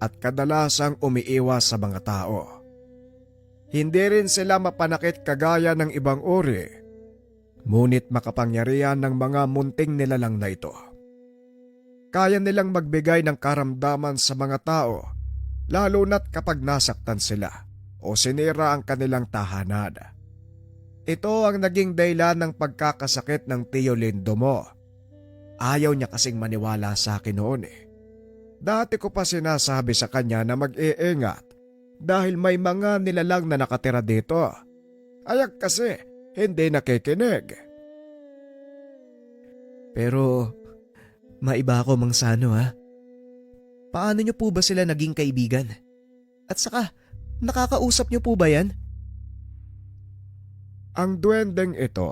at kadalasang umiiwas sa mga tao. Hindi rin sila mapanakit kagaya ng ibang uri, ngunit makapangyarihan ng mga munting nilalang na ito. Kaya nilang magbigay ng karamdaman sa mga tao, lalo na't kapag nasaktan sila o sinira ang kanilang tahanan. Ito ang naging dahilan ng pagkakasakit ng Tio Lindo mo. Ayaw niya kasing maniwala sa akin noon Dati ko pa sinasabi sa kanya na mag-iingat dahil may mga nilalang na nakatira dito. Ayak kasi hindi nakikinig. Pero maiba ako, Mang Sano Paano niyo po ba sila naging kaibigan? At saka, nakakausap niyo po ba yan? Ang duwendeng ito,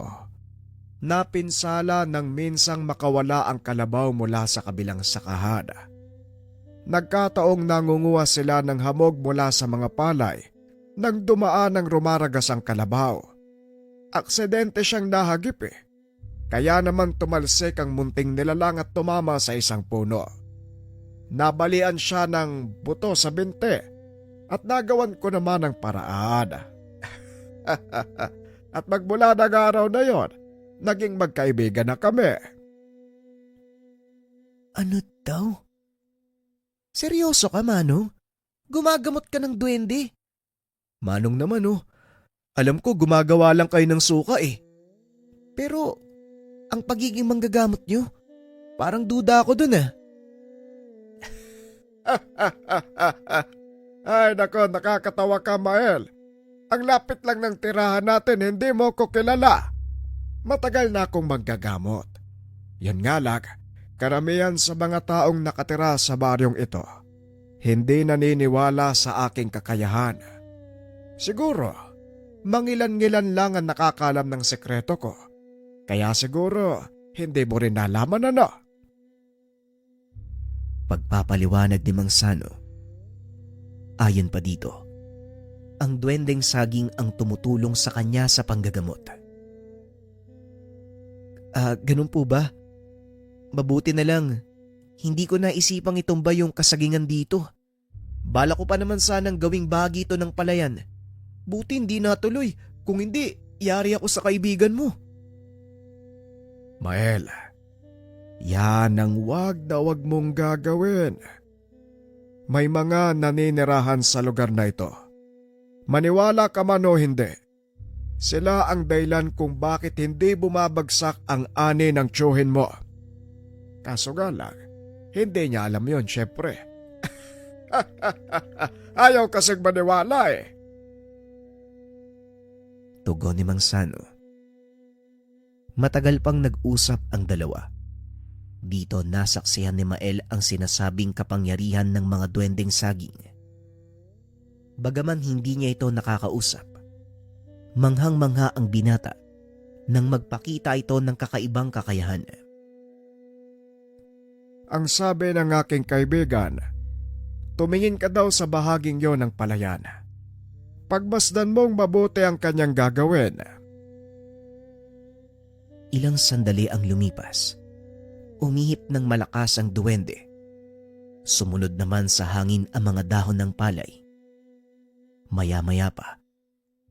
napinsala nang minsang makawala ang kalabaw mula sa kabilang sakahan. Nagkataong nangunguha sila ng hamog mula sa mga palay nang dumaan ng rumaragas ang kalabaw. Aksidente siyang nahagip Kaya naman tumalsik ang munting nilalang at tumama sa isang puno. Nabalian siya ng buto sa binte at nagawan ko naman ng paraan. At magmula ng araw na yon, naging magkaibigan na kami. Ano daw? Seryoso ka, Manong? Gumagamot ka ng duwende? Manong naman alam ko gumagawa lang kayo ng suka Pero ang pagiging manggagamot nyo, parang duda ako dun Ay nako, nakakatawa ka, Mael. Ang lapit lang ng tirahan natin, hindi mo ko kilala. Matagal na akong manggagamot. Yan nga lang, karamihan sa mga taong nakatira sa baryong ito, hindi naniniwala sa aking kakayahan. Siguro, mangilan-ngilan lang ang nakakalam ng sekreto ko. Kaya siguro, hindi mo rin nalaman Pagpapaliwanag ni Mang Sano. Ayon pa dito, ang duwendeng saging ang tumutulong sa kanya sa panggagamot. Ganun po ba? Mabuti na lang, hindi ko naisipang itumba yung kasagingan dito. Bala ko pa naman sanang gawing bahagi ito ng palayan. Buti hindi natuloy, kung hindi, yari ako sa kaibigan mo. Mael, yan ang wag na wag mong gagawin. May mga naninirahan sa lugar na ito. Maniwala ka man o hindi, sila ang dahilan kung bakit hindi bumabagsak ang ani ng tiyuhin mo. Kaso nga lang, hindi niya alam yon, syempre. Ayaw kasing maniwala eh. Tugon ni Mang Sano. Matagal pang nag-usap ang dalawa. Dito nasaksihan ni Mael ang sinasabing kapangyarihan ng mga duwendeng saging. Bagaman hindi niya ito nakakausap, manghang-mangha ang binata nang magpakita ito ng kakaibang kakayahan. Ang sabi ng aking kaibigan, tumingin ka daw sa bahaging yon ng palayan. Pagmasdan mong mabuti ang kanyang gagawin. Ilang sandali ang lumipas. Umihip ng malakas ang duwende. Sumunod naman sa hangin ang mga dahon ng palay. Maya-maya pa,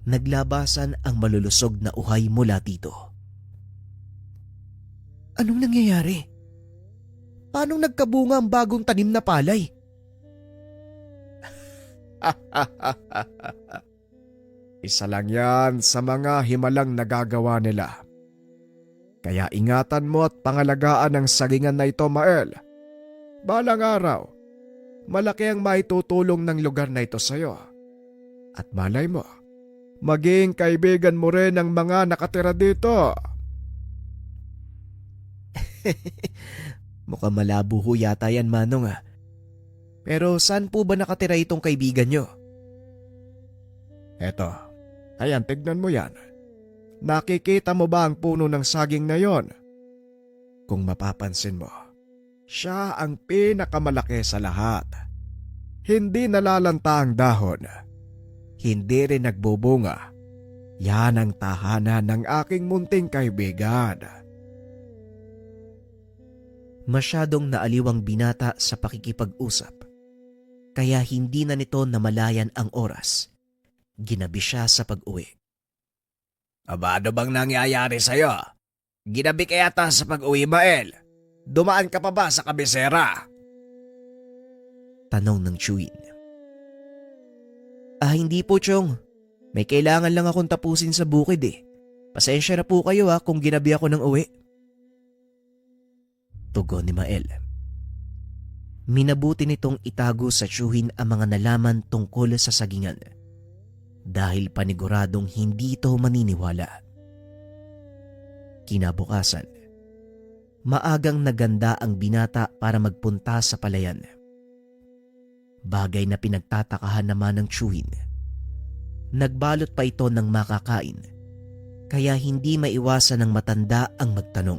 naglabasan ang malulusog na uhay mula dito. Anong nangyayari? Paano nagkabunga ang bagong tanim na palay? Isa lang yan sa mga himalang nagagawa nila. Kaya ingatan mo at pangalagaan ang sagingan na ito, Mael. Balang araw, malaki ang maitutulong ng lugar na ito sa'yo. At malay mo, maging kaibigan mo rin ang mga nakatira dito. Mukhang malabo ho yata yan, Manong. Pero saan po ba nakatira itong kaibigan nyo? Eto, ayan, tignan mo yan. Nakikita mo ba ang puno ng saging na yon? Kung mapapansin mo, siya ang pinakamalaki sa lahat. Hindi nalalanta ang dahon. Hindi rin nagbubunga. Yan ang tahanan ng aking munting kaibigan. Masyadong naaliw ang binata sa pakikipag-usap. Kaya hindi na nito namalayan ang oras. Ginabi siya sa pag-uwi. Aba, ano bang nangyayari sa'yo? Ginabi ka yata sa pag-uwi, Mael. Dumaan ka pa ba sa kabisera? Tanong ng Chewin. Hindi po, Chong. May kailangan lang akong tapusin sa bukid eh. Pasensya na po kayo kung ginabi ako ng uwi. Tugon ni Mael. Minabuti nitong itago sa tiyuhin ang mga nalaman tungkol sa sagingan. Dahil paniguradong hindi ito maniniwala. Kinabukasan, maagang naganda ang binata para magpunta sa palayan. Bagay na pinagtatakahan naman ng tiyuhin. Nagbalot pa ito ng makakain, kaya hindi maiwasan ng matanda ang magtanong.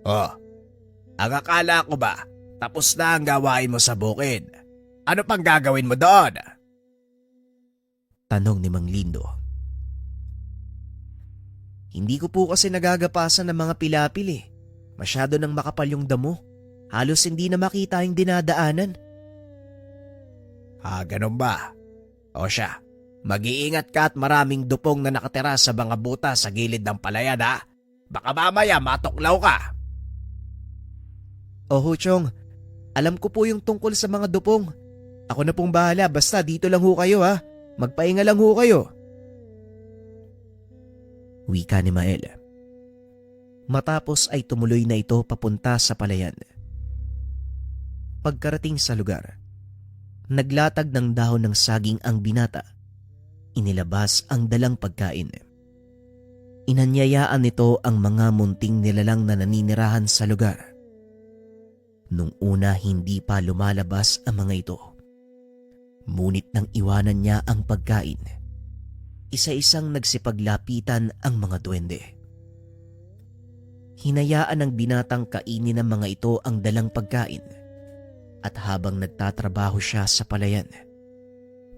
Oh, ang akala ko ba, tapos na ang gawain mo sa bukid? Ano pang gagawin mo doon? Tanong ni Mang Lindo. Hindi ko po kasi nagagapasan ng mga pilapil eh. Masyado nang makapal yung damo. Halos hindi na makita yung dinadaanan. Ganun ba? O siya, mag-iingat ka at maraming dupong na nakatira sa mga buta sa gilid ng palayan ha. Baka mamaya matuklaw ka. Oho, Chong. Alam ko po yung tungkol sa mga dupong. Ako na pong bahala, basta dito lang ho kayo ha. Magpahinga lang ho kayo. Wika ni Mael. Matapos ay tumuloy na ito papunta sa palayan. Pagkarating sa lugar, naglatag ng dahon ng saging ang binata. Inilabas ang dalang pagkain. Inanyayaan nito ang mga munting nilalang na naninirahan sa lugar. Nung una hindi pa lumalabas ang mga ito. Ngunit nang iwanan niya ang pagkain, isa-isang nagsipaglapitan ang mga duwende. Hinayaan ng binatang kainin ng mga ito ang dalang pagkain at habang nagtatrabaho siya sa palayan,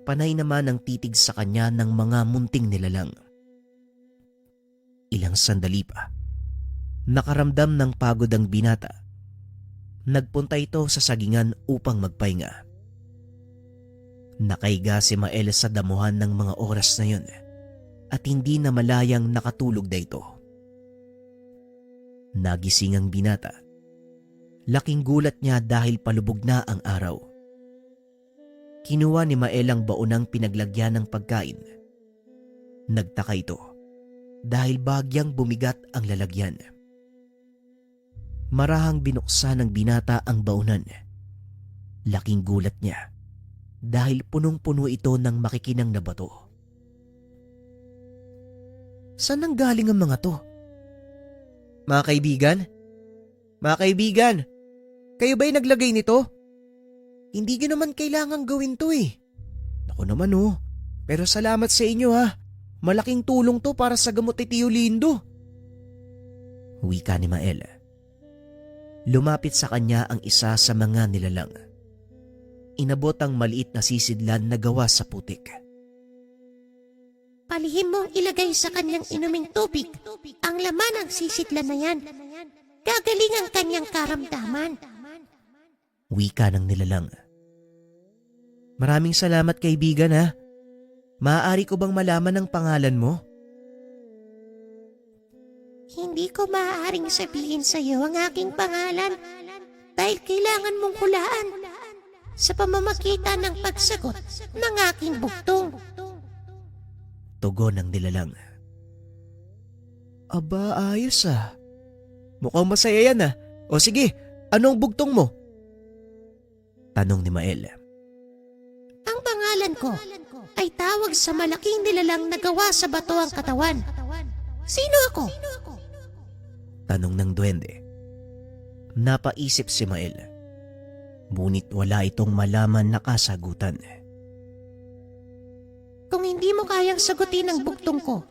panay naman ang titig sa kanya ng mga munting nilalang. Ilang sandali pa, nakaramdam ng pagod ang binata. Nagpunta ito sa sagingan upang magpahinga. Nakaiga si Mael sa damuhan ng mga oras na yun at hindi na malayang nakatulog na ito. Nagising ang binata. Laking gulat niya dahil palubog na ang araw. Kinuha ni Mael ang baonang pinaglagyan ng pagkain. Nagtaka ito dahil bagyang bumigat ang lalagyan. Marahang binuksan ng binata ang baonan. Laking gulat niya dahil punong-puno ito ng makikinang na bato. Saan nang galing ang mga to? Mga kaibigan? Mga kaibigan, kayo ba'y naglagay nito? Hindi ko naman kailangang gawin to eh. Naku naman oh, pero salamat sa inyo ha. Malaking tulong to para sa gamot ni Tio Lindo. Wika ni Mael. Lumapit sa kanya ang isa sa mga nilalang. Inabot ang maliit na sisidlan na gawa sa putik. Palihim mong ilagay sa kanyang inuming tubig ang laman ng sisidlan na yan. Gagaling ang kanyang karamdaman. Wika ng nilalang. Maraming salamat kaibigan ha. Maaari ko bang malaman ang pangalan mo? Hindi ko maaaring sabihin sa iyo ang aking pangalan dahil kailangan mong hulaan sa pamamagitan ng pagsagot ng aking bugtong. Tugon ng nilalang. Aba, ayos ah. Mukhang masaya yan ah. O sige, anong bugtong mo? Tanong ni Mael. Ang pangalan ko ay tawag sa malaking nilalang na gawa sa bato ang katawan. Sino ako? Tanong ng duwende. Napaisip si Mael. Ngunit wala itong malaman na kasagutan. Kung hindi mo kayang sagutin ang bugtong ko,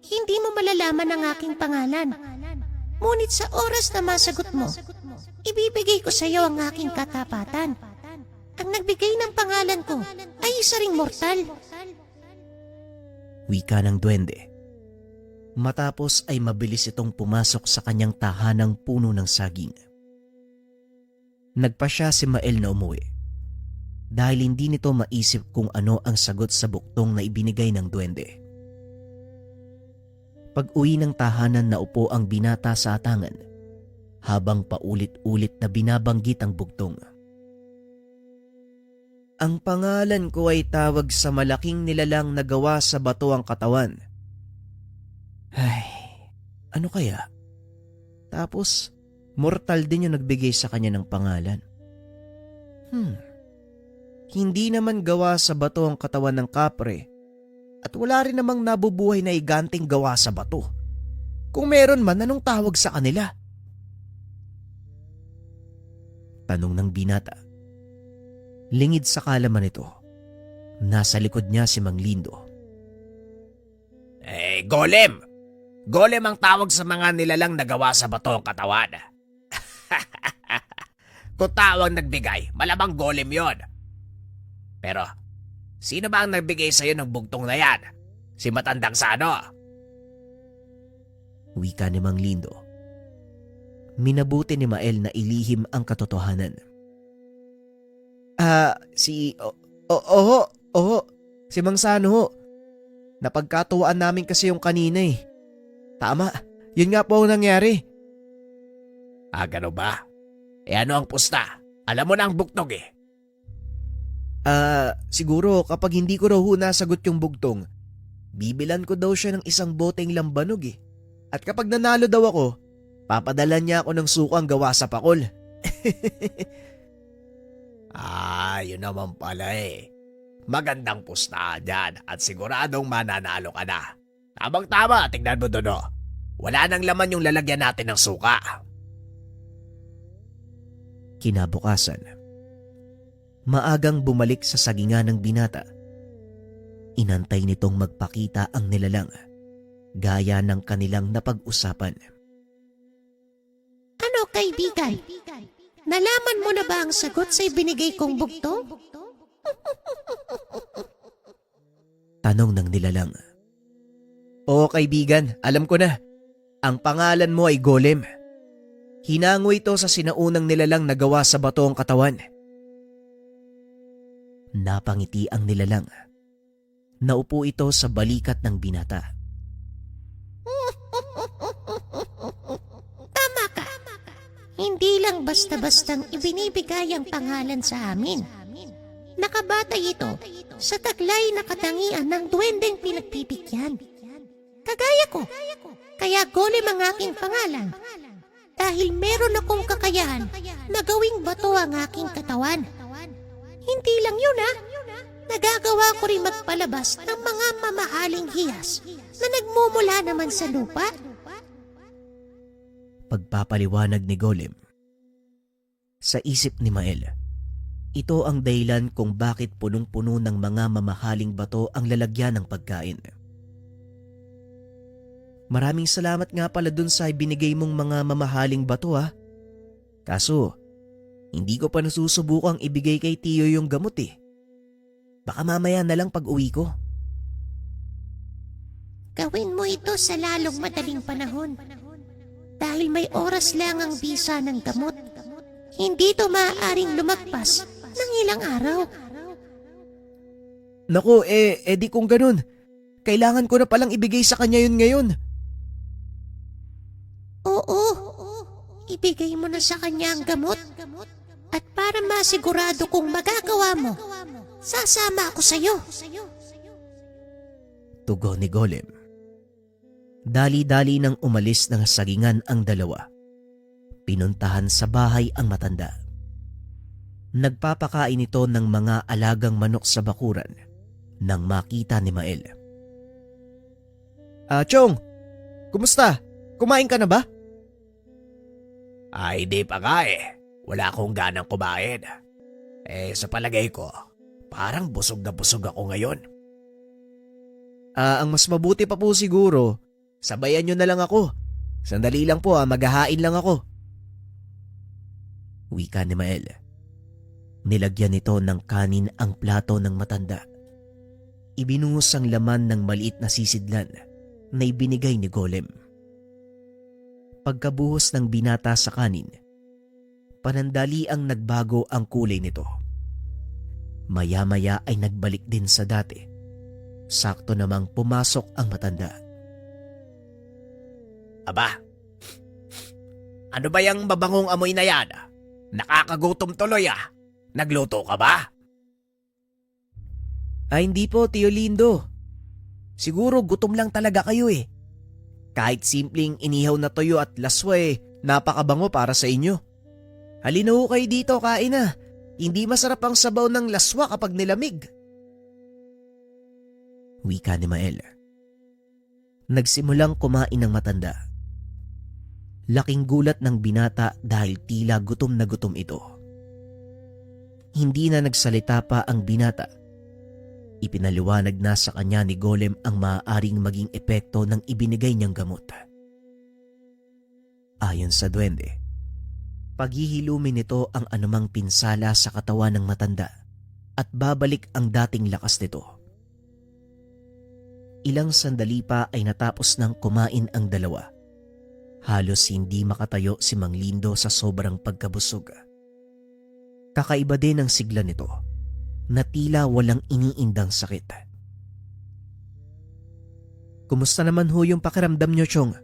hindi mo malalaman ang aking pangalan. Ngunit sa oras na masagot mo, ibibigay ko sa iyo ang aking katapatan. Ang nagbigay ng pangalan ko ay isa ring mortal. Wika ng duwende. Matapos ay mabilis itong pumasok sa kanyang tahanang puno ng saging. Nagpa siya si Mael na umuwi dahil hindi nito maisip kung ano ang sagot sa buktong na ibinigay ng duwende. Pag-uwi ng tahanan, naupo ang binata sa atangan habang paulit-ulit na binabanggit ang bugtong. Ang pangalan ko ay tawag sa malaking nilalang na gawa sa bato ang katawan. Ay, ano kaya? Tapos, mortal din yung nagbigay sa kanya ng pangalan. Hindi naman gawa sa bato ang katawan ng kapre at wala rin namang nabubuhay na iganting gawa sa bato. Kung meron man, anong tawag sa kanila? Tanong ng binata. Lingid sa kalaman nito, nasa likod niya si Mang Lindo. Golem! Golem ang tawag sa mga nilalang na gawa sa bato ang katawan. Kung tawag nagbigay, malamang golem yon. Pero, sino ba ang nagbigay sa'yo ng bugtong na yan? Si Matandang Sano? Wika ni Mang Lindo. Minabuti ni Mael na ilihim ang katotohanan. Si Mang Sano ho. Napagkatuwaan namin kasi yung kanina eh. Tama, yun nga po ang nangyari. Gano ba? Ano ang pusta? Alam mo na ang bugtong eh. Siguro kapag hindi ko raw ho nasagot yung bugtong, bibilan ko daw siya ng isang boteng lambanog eh. At kapag nanalo daw ako, papadala niya ako ng sukang gawa sa pakol. Yun naman pala eh. Magandang pusta dyan at siguradong mananalo ka na. Tamang-tama, tignan mo doon. Wala nang laman yung lalagyan natin ng suka. Kinabukasan, maagang bumalik sa sagingan ng binata. Inantay nitong magpakita ang nilalang, gaya ng kanilang napag-usapan. kaibigan? Nalaman mo na ba ang sagot sa ibinigay kong bugtong? Tanong ng nilalang. Oo kaibigan, alam ko na. Ang pangalan mo ay Golem. Hinango ito sa sinaunang nilalang na gawa sa bato ang katawan. Napangiti ang nilalang. Naupo ito sa balikat ng binata. Tama ka. Hindi lang basta-bastang ibinibigay ang pangalan sa amin. Nakabatay ito sa taglay na katangian ng duwendeng pinagpipikyan. Kagaya ko. Kaya Golem ang aking pangalan. Dahil meron akong kakayahan na gawing bato ang aking katawan. Hindi lang yun Nagagawa ko rin magpalabas ng mga mamahaling hiyas na nagmumula naman sa lupa. Pagpapaliwanag ni Golem. Sa isip ni Mael, ito ang dahilan kung bakit punong-puno ng mga mamahaling bato ang lalagyan ng pagkain. Maraming salamat nga pala dun sa ibinigay mong mga mamahaling bato Kaso, hindi ko pa nasusubukang ibigay kay Tiyo yung gamot Baka mamaya na lang pag uwi ko. Gawin mo ito sa lalong madaling panahon. Dahil may oras lang ang bisa ng gamot. Hindi ito maaaring lumagpas ng ilang araw. Naku, di kung ganun. Kailangan ko na palang ibigay sa kanya yun ngayon. Oo, ibigay mo na sa kanya ang gamot. At para masigurado kung magagawa mo, sasama ako sa'yo. Tugon ni Golem. Dali-dali nang umalis ng sagingan ang dalawa. Pinuntahan sa bahay ang matanda. Nagpapakain ito ng mga alagang manok sa bakuran nang makita ni Mael. Chong! Kumusta? Kumain ka na ba? Ay, di pa nga Wala akong ganang kumain. Sa palagay ko, parang busog na busog ako ngayon. Ang mas mabuti pa po siguro, sabayan nyo na lang ako. Sandali lang po maghahain lang ako. Wika ni Mael. Nilagyan nito ng kanin ang plato ng matanda. Ibinuhos ang laman ng maliit na sisidlan na ibinigay ni Golem. Pagkabuhos ng binata sa kanin, panandali ang nagbago ang kulay nito. Maya-maya ay nagbalik din sa dati. Sakto namang pumasok ang matanda. Aba, ano ba yung babangong amoy na yan? Nakakagutom tuloy Nagluto ka ba? Ay hindi po, Tio Lindo. Siguro gutom lang talaga kayo Kahit simpleng inihaw na toyo at laswa napakabango para sa inyo. Halina ho kayo dito, kain na. Hindi masarap ang sabaw ng laswa kapag nilamig. Wika ni Mael. Nagsimulang kumain ng matanda. Laking gulat ng binata dahil tila gutom na gutom ito. Hindi na nagsalita pa ang binata. Ipinaliwanag na sa kanya ni Golem ang maaaring maging epekto ng ibinigay niyang gamot. Ayon sa duwende, paghihilumin nito ang anumang pinsala sa katawan ng matanda at babalik ang dating lakas nito. Ilang sandali pa ay natapos nang kumain ang dalawa. Halos hindi makatayo si Mang Lindo sa sobrang pagkabusog. Kakaiba din ang sigla nito na tila walang iniindang sakit. Kumusta naman ho yung pakiramdam niyo, Chong?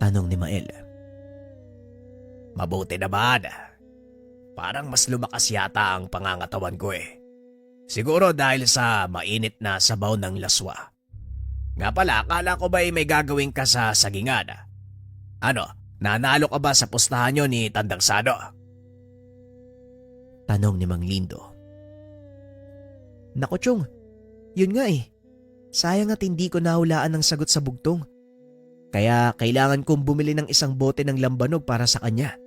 Tanong ni Mael. Mabuti naman. Parang mas lumakas yata ang pangangatawan ko Siguro dahil sa mainit na sabaw ng laswa. Nga pala, akala ko ba may gagawin ka sa sagingan? Ano, nanalo ka ba sa pustahan nyo ni Tandang Sado? Tanong ni Mang Lindo. Naku, Chong, yun nga Sayang at hindi ko nahulaan ng sagot sa bugtong. Kaya kailangan kong bumili ng isang bote ng lambanog para sa kanya.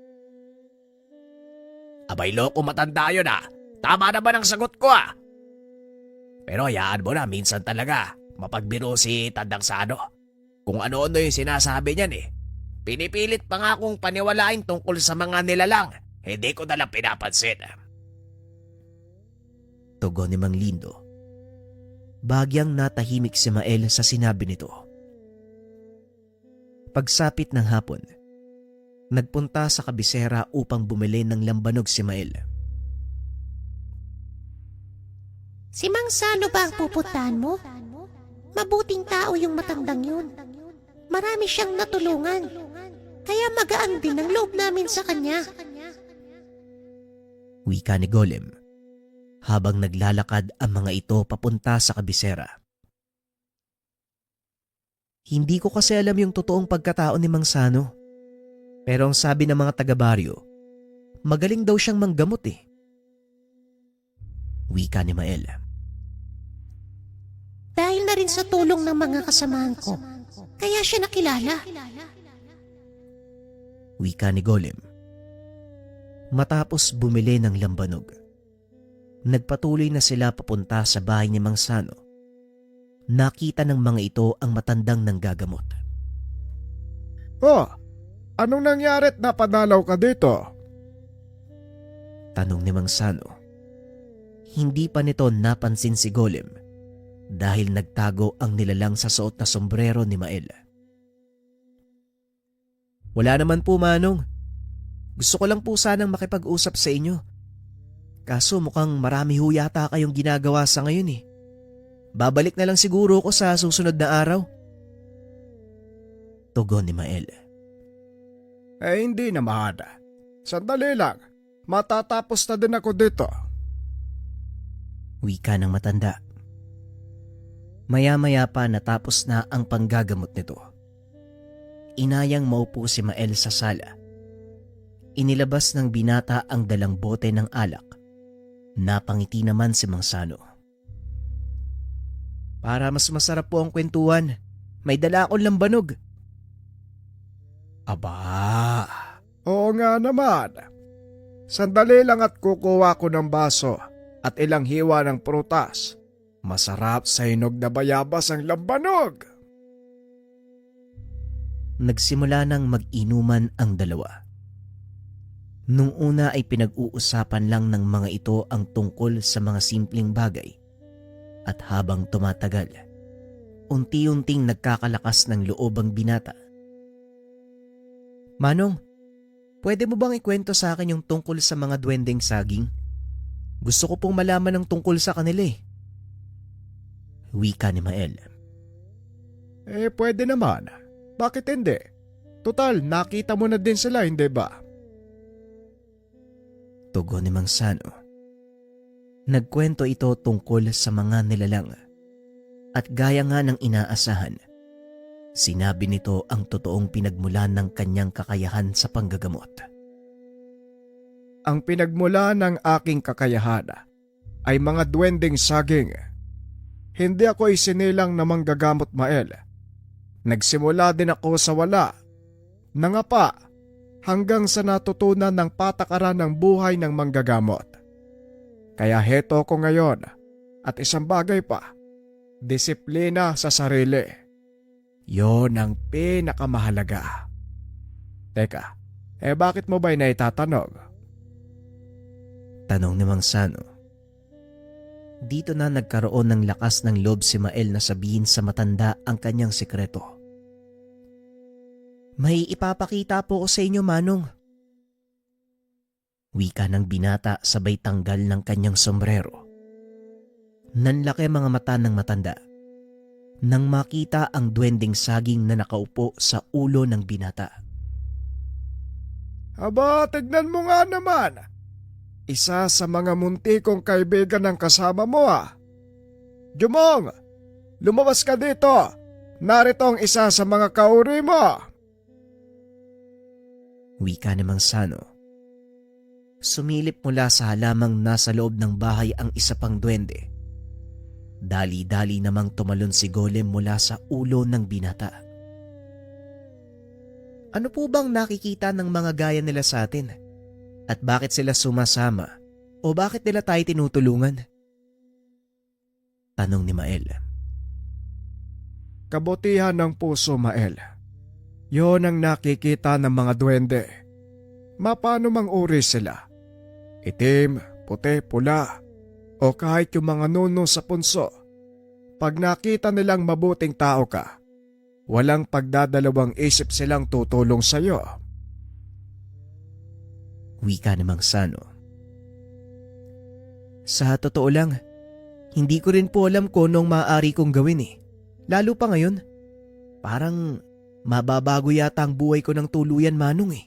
Abay loko, matanda yun Tama naman ang sagot ko Pero hayaan mo na, minsan talaga mapagbiro si Tandang Sado. Kung ano-ano yung sinasabi niyan Pinipilit pa nga akong paniwalain tungkol sa mga nilalang. Hindi ko nalang pinapansin. Tugon ni Mang Lindo. Bagyang natahimik si Mael sa sinabi nito. Pagsapit ng hapon, nagpunta sa kabisera upang bumili ng lambanog si Mael. Si Mang Sano ba ang pupuntahan mo? Mabuting tao yung matandang yun. Marami siyang natulungan. Kaya magaan din ang loob namin sa kanya. Wika ni Golem, habang naglalakad ang mga ito papunta sa kabisera. Hindi ko kasi alam yung totoong pagkatao ni Mang Sano. Pero ang sabi ng mga taga-baryo, magaling daw siyang manggamot eh. Wika ni Mael. Dahil na rin sa tulong ng mga kasamahan ko, kaya siya nakilala. Wika ni Golem. Matapos bumili ng lambanog, nagpatuloy na sila papunta sa bahay ni Mang Sano. Nakita ng mga ito ang matandang nanggagamot. Oh, anong nangyari at napadalaw ka dito? Tanong ni Mang Sano. Hindi pa nito napansin si Golem dahil nagtago ang nilalang sa suot na sombrero ni Mael. Wala naman po, Manong. Gusto ko lang po sanang makipag-usap sa inyo. Kaso mukhang marami ho yata kayong ginagawa sa ngayon eh. Babalik na lang siguro ko sa susunod na araw. Tugon ni Mael. Hindi naman. Sandali lang. Matatapos na din ako dito. Wika ng matanda. Maya-maya pa natapos na ang panggagamot nito. Inayang maupo si Mael sa sala. Inilabas ng binata ang dalang bote ng alak. Napangiti naman si Mang Sano. Para mas masarap po ang kwentuhan, may dala akong lambanog. Aba, oo nga naman. Sandali lang at kukuha ko ng baso at ilang hiwa ng prutas. Masarap sa hinog na bayabas ang lambanog. Nagsimula nang mag-inuman ang dalawa. Nung una ay pinag-uusapan lang ng mga ito ang tungkol sa mga simpleng bagay. At habang tumatagal, unti-unting nagkakalakas ng loob ang binata. Manong, pwede mo bang ikwento sa akin yung tungkol sa mga duwendeng saging? Gusto ko pong malaman ang tungkol sa kanila eh. Wika ni Mael. Pwede naman. Bakit hindi? Total, nakita mo na din sila, hindi ba? Tugon ni Mang Sano. Nagkwento ito tungkol sa mga nilalang. At gaya nga ng inaasahan, sinabi nito ang totoong pinagmulan ng kanyang kakayahan sa panggagamot. Ang pinagmula ng aking kakayahan ay mga duwendeng saging. Hindi ako isinilang na manggagamot, Mael. Nagsimula din ako sa wala, nangapa, hanggang sa natutunan ng patakaran ng buhay ng manggagamot. Kaya heto ko ngayon at isang bagay pa, disiplina sa sarili. Yon ang pinakamahalaga. Teka, bakit mo ba naitatanong? Tanong ni Mang Sano. Dito na nagkaroon ng lakas ng loob si Mael na sabihin sa matanda ang kanyang sikreto. May ipapakita po ko sa inyo, Manong. Wika ng binata sabay tanggal ng kanyang sombrero. Nanlaki mga mata ng matanda nang makita ang duwendeng saging na nakaupo sa ulo ng binata. Aba, tignan mo nga naman. Isa sa mga munti kong kaibigan ng kasama mo ah. Jumong, lumabas ka dito. Narito ang isa sa mga kauri mo. Wika ni Mang Sano. Sumilip mula sa halamang nasa loob ng bahay ang isa pang duwende. Dali-dali namang tumalon si Golem mula sa ulo ng binata. Ano po bang nakikita ng mga gaya nila sa atin? At bakit sila sumasama? O bakit nila tayo tinutulungan? Tanong ni Mael. Kabutihan ng puso, Mael. Yon ang nakikita ng mga duwende. Mapano mang uri sila. Itim, puti, pula, o kahit yung mga nuno sa punso. Pag nakita nilang mabuting tao ka, walang pagdadalawang isip silang tutulong sa'yo. Wika ni Mang Sano. Sa totoo lang, hindi ko rin po alam kung anong maaari kong gawin eh. Lalo pa ngayon, parang mababago yata ang buhay ko ng tuluyan, Manong eh.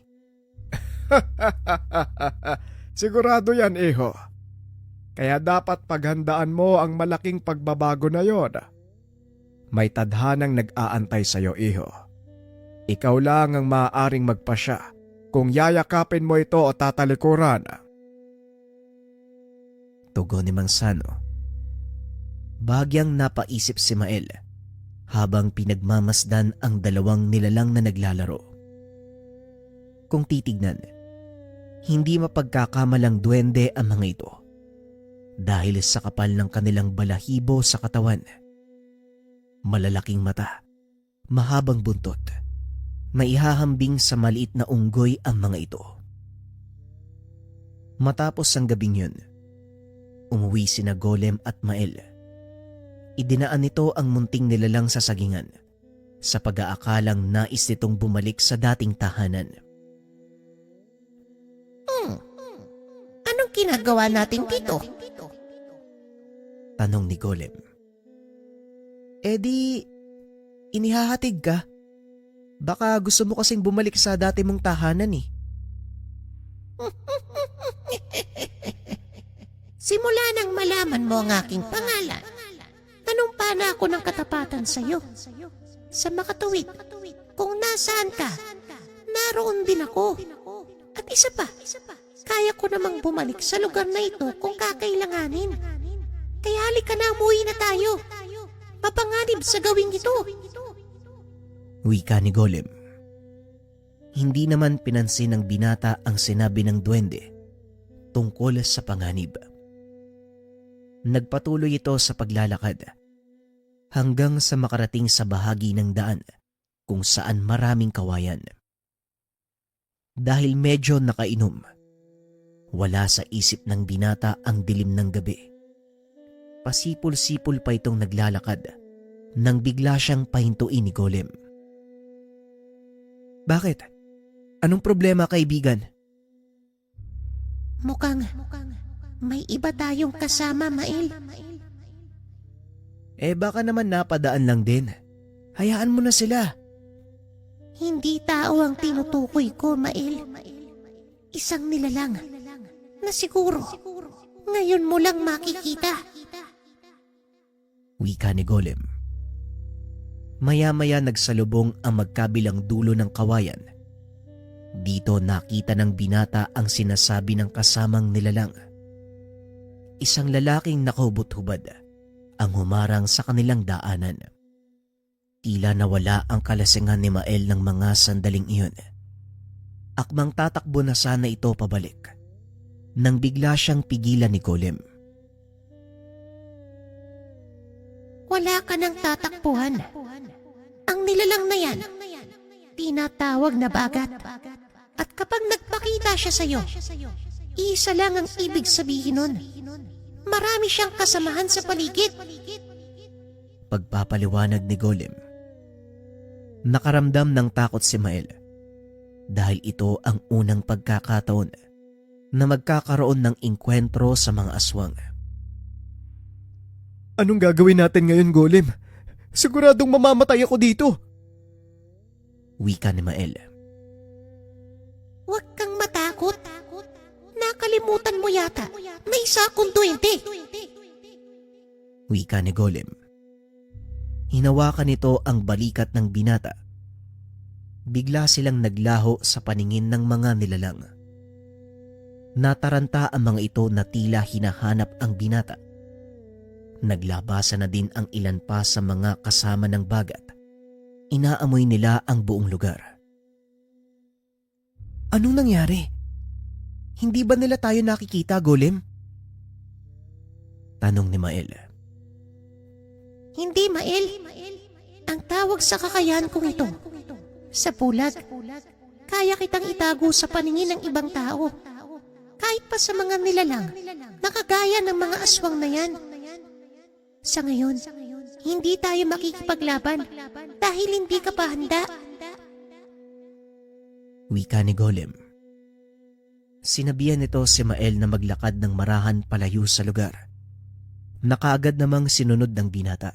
Sigurado yan, iho. Kaya dapat paghandaan mo ang malaking pagbabago na yon. May tadhanang nag-aantay sa'yo, iho. Ikaw lang ang maaaring magpasya kung yayakapin mo ito o tatalikuran. Tugon ni Mang Sano. Bagyang napaisip si Mael habang pinagmamasdan ang dalawang nilalang na naglalaro. Kung titignan, hindi mapagkakamalang duwende ang mga ito dahil sa kapal ng kanilang balahibo sa katawan. Malalaking mata, mahabang buntot, maihahambing sa maliit na unggoy ang mga ito. Matapos ang gabing yun, umuwi sina Golem at Mael. Idinaan nito ang munting nilalang sa sagingan sa pag-aakalang nais nitong bumalik sa dating tahanan. Anong ginagawa natin dito? Tanong ni Golem. Di, inihahatid ka. Baka gusto mo kasing bumalik sa dati mong tahanan eh. Simula nang malaman mo ang aking pangalan, tanumpa na ako ng katapatan sa iyo. Sa makatuwid, kung nasaan ka, naroon din ako. At isa pa, kaya ko namang bumalik sa lugar na ito kung kakailanganin. Kaya halika na, umuwi na tayo. Mapanganib sa gawing ito. Wika ni Golem. Hindi naman pinansin ng binata ang sinabi ng duwende tungkol sa panganib. Nagpatuloy ito sa paglalakad hanggang sa makarating sa bahagi ng daan kung saan maraming kawayan. Dahil medyo nakainom, wala sa isip ng binata ang dilim ng gabi. Pasipol-sipol pa itong naglalakad nang bigla siyang pahintuin ni Golem. Bakit? Anong problema, kaibigan? Mukhang may iba tayong kasama, Mael. Baka naman napadaan lang din. Hayaan mo na sila. Hindi tao ang tinutukoy ko, Mael. Isang nilalang na siguro ngayon mo lang makikita. Wika ni Golem. Maya-maya nagsalubong ang magkabilang dulo ng kawayan. Dito nakita ng binata ang sinasabi ng kasamang nilalang. Isang lalaking nakahubot-hubad ang humarang sa kanilang daanan. Tila nawala ang kalasingan ni Mael ng mga sandaling iyon. Akmang tatakbo na sana ito pabalik nang bigla siyang pigilan ni Golem. Wala ka nang tatakbuhan. Ang nilalang na yan, tinatawag na bagat. At kapag nagpakita siya sa'yo, isa lang ang ibig sabihin nun. Marami siyang kasamahan sa paligid. Pagpapaliwanag ni Golem. Nakaramdam ng takot si Mael dahil ito ang unang pagkakataon na magkakaroon ng engkwentro sa mga aswang. Anong gagawin natin ngayon, Golem? Siguradong mamamatay ako dito. Wika ni Mael. Huwag kang matakot. Nakalimutan mo yata, may isa akong 20. Wika ni Golem. Hinawakan nito ang balikat ng binata. Bigla silang naglaho sa paningin ng mga nilalang. Nataranta ang mga ito na tila hinahanap ang binata. Naglabasan na din ang ilan pa sa mga kasama ng bagat. Inaamoy nila ang buong lugar. Anong nangyari? Hindi ba nila tayo nakikita, Golem? Tanong ni Mael. Hindi, Mael. Ang tawag sa kakayahan kong ito, Sa bulag, kaya kitang itago sa paningin ng ibang tao. Kahit pa sa mga nilalang, nakagaya ng mga aswang na yan. Sa ngayon, hindi tayo makikipaglaban dahil hindi ka pa handa. Wika ni Golem. Sinabihan nito si Mael na maglakad ng marahan palayo sa lugar. Nakaagad namang sinunod ng binata.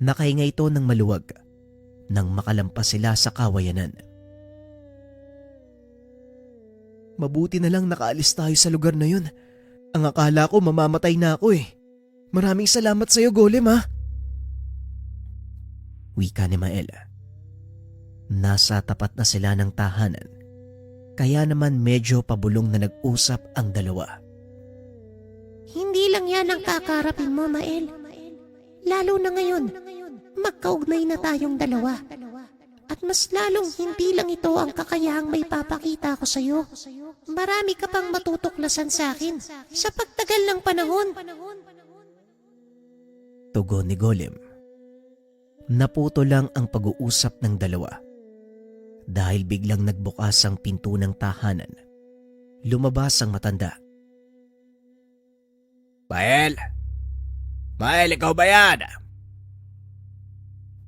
Nakahinga ito ng maluwag nang makalampas sila sa kawayanan. Mabuti na lang nakaalis tayo sa lugar na yun. Ang akala ko mamamatay na ako eh. Maraming salamat sa iyo, Golem, ha? Wika ni Mael. Nasa tapat na sila ng tahanan, kaya naman medyo pabulong na nag-usap ang dalawa. Hindi lang yan ang kakarapin mo, Mael. Lalo na ngayon, magkaugnay na tayong dalawa. At mas lalong hindi lang ito ang kakayahang may papakita ko sa'yo. Marami ka pang matutuklasan sa akin sa pagtagal ng panahon. Tugon ni Golem. Naputo lang ang pag-uusap ng dalawa dahil biglang nagbukas ang pinto ng tahanan. Lumabas ang matanda. Mael! Mael, ikaw ba yan?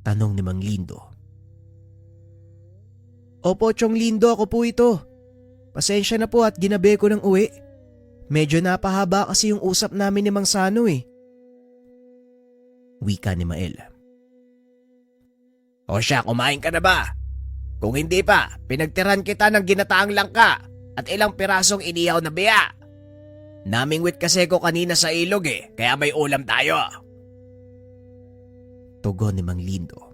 Tanong ni Mang Lindo. Opo, Chong Lindo, ako po ito. Pasensya na po at ginabi ko ng uwi. Medyo napahaba kasi yung usap namin ni Mang Sano eh. Wika ni Mael. O siya, kumain ka na ba? Kung hindi pa, pinagtiran kita ng ginataang langka at ilang pirasong inihaw na biya. Namingwit kasi ko kanina sa ilog eh, kaya may ulam tayo. Tugon ni Mang Lindo.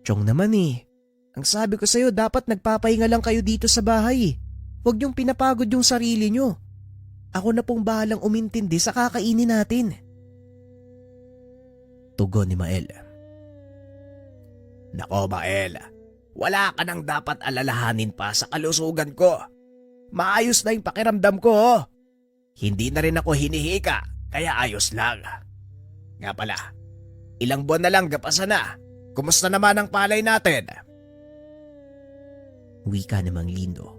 Chong naman eh. Ang sabi ko sa'yo, dapat nagpapahinga lang kayo dito sa bahay. Huwag niyong pinapagod yung sarili niyo. Ako na pong bahalang umintindi sa kakainin natin. Tugon ni Mael. Nako Mael, wala ka nang dapat alalahanin pa sa kalusugan ko. Maayos na yung pakiramdam ko. Oh. Hindi na rin ako hinihika, kaya ayos lang. Nga pala, ilang buwan na lang gapasan na. Kumusta naman ang palay natin? Wika ni Mang Lindo.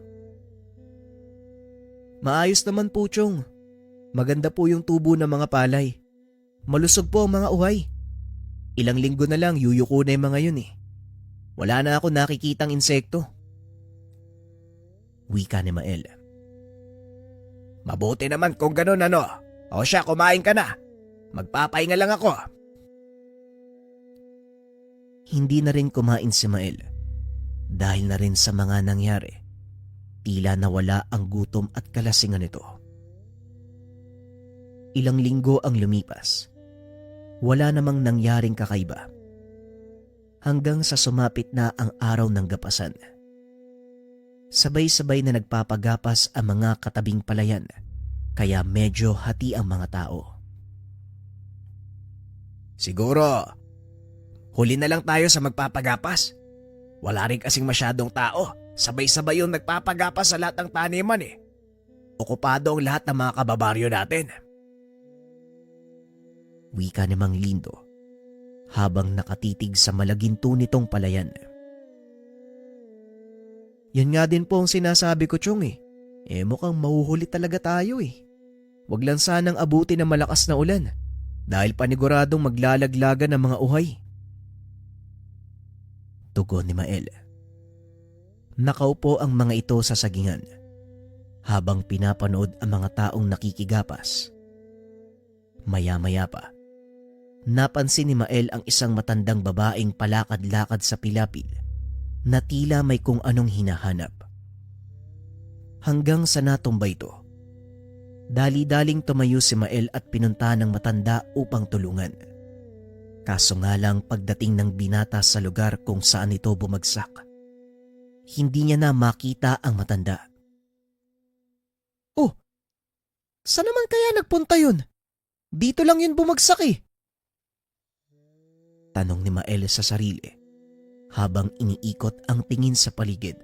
Maayos naman po, Chong. Maganda po yung tubo ng mga palay. Malusog po ang mga uhay. Ilang linggo na lang yuyuko na yung mga yun eh. Wala na ako nakikitang insekto. Wika ni Mael. Mabuti naman kung ganun ano. O siya, kumain ka na. Magpapahinga lang ako. Hindi na rin kumain si Mael. Dahil na rin sa mga nangyari, tila nawala ang gutom at kalasingan nito. Ilang linggo ang lumipas. Wala namang nangyaring kakaiba. Hanggang sa sumapit na ang araw ng gapasan. Sabay-sabay na nagpapagapas ang mga katabing palayan, kaya medyo hati ang mga tao. Siguro, huli na lang tayo sa magpapagapas. Wala rin kasing masyadong tao. Sabay-sabay yung nagpapagapas sa lahat ng taniman eh. Okupado ang lahat ng mga kababaryo natin. Wika ni Mang Lindo habang nakatitig sa malaginto nitong palayan. Yan nga din po ang sinasabi ko, Chong eh. Mukhang mahuhuli talaga tayo eh. Wag lang sanang abuti ng malakas na ulan dahil paniguradong maglalaglagan ng mga uhay. Tugon ni Mael. Nakaupo ang mga ito sa sagingan habang pinapanood ang mga taong nakikigapas. Maya-maya pa, napansin ni Mael ang isang matandang babaeng palakad-lakad sa pilapil na tila may kung anong hinahanap. Hanggang sa natumba ito, dali-daling tumayo si Mael at pinunta ng matanda upang tulungan. Kaso nga lang pagdating ng binata sa lugar kung saan ito bumagsak, hindi niya na makita ang matanda. Oh, saan naman kaya nagpunta yun? Dito lang yun bumagsak eh. Tanong ni Mael sa sarili habang iniikot ang tingin sa paligid.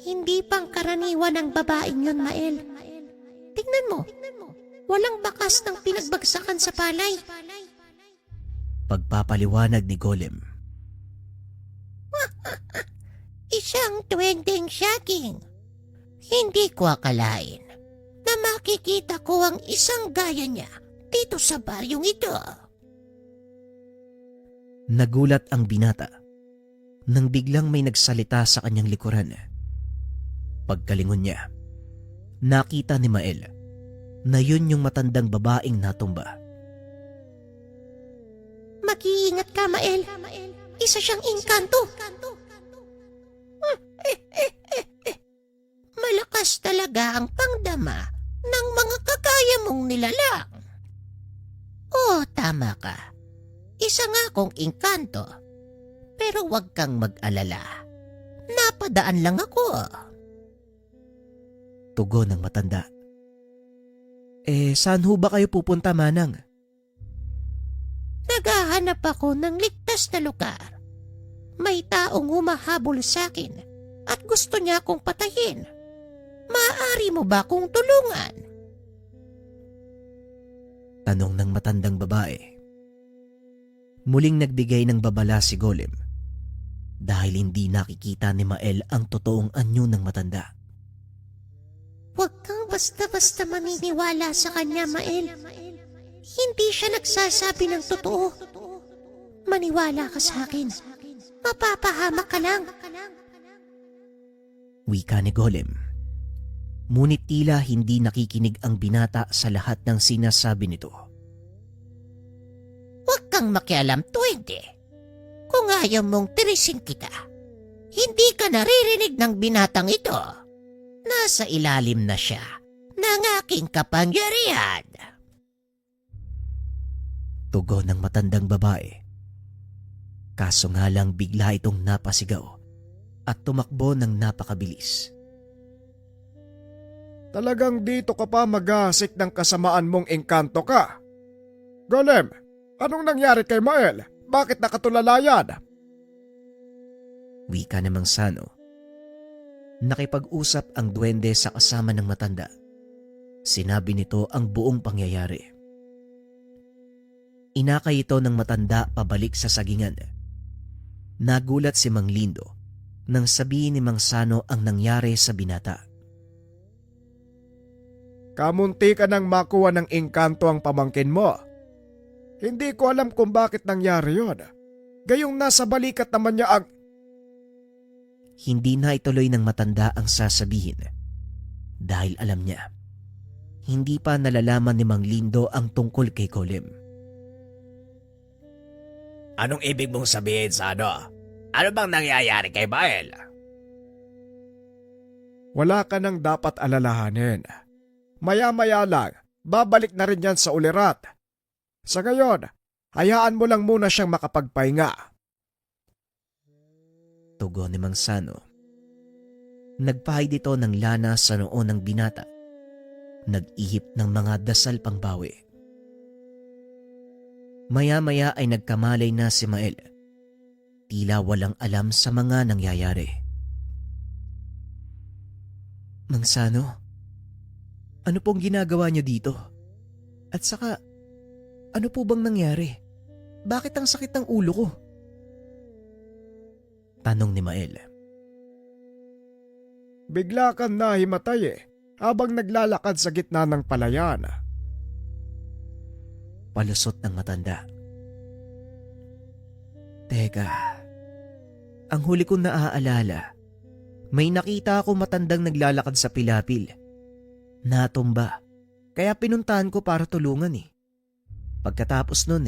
Hindi pang karaniwan ang babaeng yun, Mael. Tingnan mo, walang bakas ng pinagbagsakan sa palay. Pagpapaliwanag ni Golem. Isang duwendeng saging. Hindi ko akalain na makikita ko ang isang gaya niya dito sa baryong ito. Nagulat ang binata nang biglang may nagsalita sa kanyang likuran. Pagkalingon niya, nakita ni Mael na yun yung matandang babaeng natumba. Mag-iingat ka, Mael. Isa siyang engkanto. Malakas talaga ang pangdama ng mga kagaya mong nilalang. Oo, tama ka. Isa nga akong engkanto. Pero huwag kang mag-alala. Napadaan lang ako. Tugon ng matanda. Saan ho ba kayo pupunta, Manang? Naghahanap ako ng ligtas na lugar. May taong humahabol sa akin at gusto niya akong patayin. Maaari mo ba akong tulungan? Tanong ng matandang babae. Muling nagbigay ng babala si Golem dahil hindi nakikita ni Mael ang totoong anyo ng matanda. Huwag kang basta-basta maniniwala sa kanya, Mael. Hindi siya nagsasabi ng totoo. Maniwala ka sa akin. Mapapahamak ka lang. Wika ni Golem. Ngunit tila hindi nakikinig ang binata sa lahat ng sinasabi nito. Huwag kang makialam, Twende. Kung ayaw mong tirisin kita, hindi ka naririnig ng binatang ito. Nasa ilalim na siya ng aking kapangyarihan. Tugon ng matandang babae. Kaso nga lang bigla itong napasigaw at tumakbo ng napakabilis. Talagang dito ka pa magasik ng kasamaan mong engkanto ka. Golem, anong nangyari kay Mael? Bakit nakatulala yan? Wika ni Mang Sano. Nakipag-usap ang duwende sa kasama ng matanda. Sinabi nito ang buong pangyayari. Inakay ito ng matanda pabalik sa sagingan. Nagulat si Mang Lindo nang sabihin ni Mang Sano ang nangyari sa binata. Kamunti ka nang makuha ng engkanto ang pamangkin mo. Hindi ko alam kung bakit nangyari yon. Gayong nasa balikat naman niya ang... Hindi na ituloy ng matanda ang sasabihin dahil alam niya. Hindi pa nalalaman ni Mang Lindo ang tungkol kay Golem. Anong ibig mong sabihin, Sano? Ano bang nangyayari kay Mael? Wala ka nang dapat alalahanin. Maya-maya lang, babalik na rin yan sa ulirat. Sa ngayon, hayaan mo lang muna siyang makapagpahinga. Tugon ni Mang Sano. Nagpahid ito ng lana sa noo ng binata. Nag-ihip ng mga dasal pangbawi. Maya-maya ay nagkamalay na si Mael. Tila walang alam sa mga nangyayari. Mang Sano, ano pong ginagawa niyo dito? At saka, ano po bang nangyari? Bakit ang sakit ng ulo ko? Tanong ni Mael. Bigla kang nahimatay habang naglalakad sa gitna ng palayan. Palusot ng matanda. Teka, ang huli kong naaalala, may nakita ako matandang naglalakad sa pilapil. Natumba, kaya pinuntahan ko para tulungan eh. Pagkatapos nun,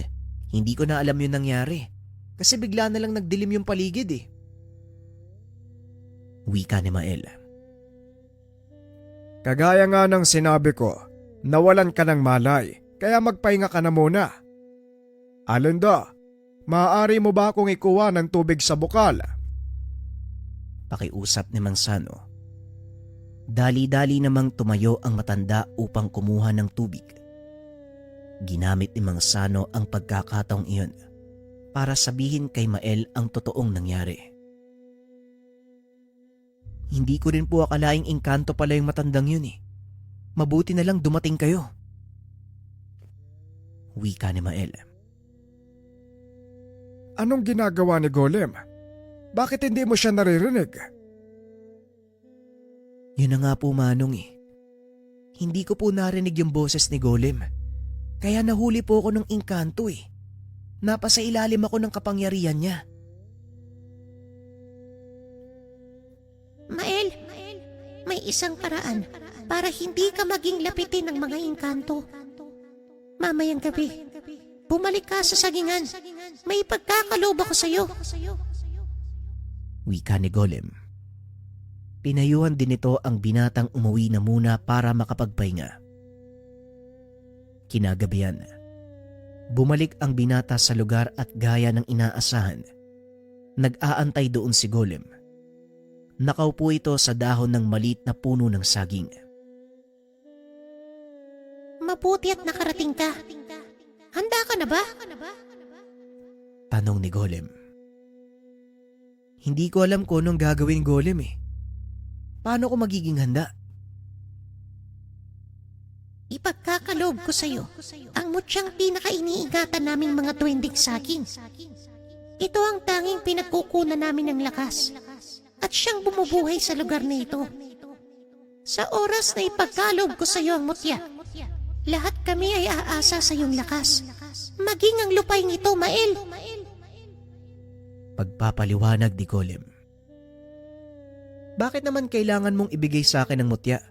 hindi ko na alam yung nangyari kasi bigla na lang nagdilim yung paligid eh. Wika ni Mael. Kagaya nga ng sinabi ko, nawalan ka ng malay, kaya magpahinga ka na muna. Alenda, maaari mo ba akong ikuha ng tubig sa bukal? Pakiusap ni Mang Sano. Dali-dali namang tumayo ang matanda upang kumuha ng tubig. Ginamit ni Mang Sano ang pagkakataong iyon para sabihin kay Mael ang totoong nangyari. Hindi ko rin po akalaing engkanto pala yung matandang yun eh. Mabuti na lang dumating kayo. Wika ni Mael. Anong ginagawa ni Golem? Bakit hindi mo siya naririnig? Yun na nga po, Manong eh. Hindi ko po narinig yung boses ni Golem. Kaya nahuli po ako ng engkanto eh. Napasa ilalim ako ng kapangyarihan niya. Mael, may isang paraan para hindi ka maging lapitin ng mga engkanto. Mamayang gabi, bumalik ka sa sagingan. May pagkakaloob ako sa'yo. Wika ni Golem. Pinayuhan din nito ang binatang umuwi na muna para makapagpahinga. Kinagabihan, bumalik ang binata sa lugar at gaya ng inaasahan, nag-aantay doon si Golem. Nakaupo ito sa dahon ng maliit na puno ng saging. Mabuti at nakarating ka. Handa ka na ba? Tanong ni Golem. Hindi ko alam kung anong gagawin Golem eh. Paano ko magiging handa? Ipagkakaloob ko sa'yo ang mutyang pinaka-iniingatan naming mga duwending saging. Ito ang tanging pinagkukunan namin ng lakas at siyang bumubuhay sa lugar na ito. Sa oras na ipagkaloob ko sa'yo ang mutya, lahat kami ay aasa sa iyong lakas. Maging ang lupaing ito, Mael. Pagpapaliwanag ni Golem. Bakit naman kailangan mong ibigay sa akin ang mutya?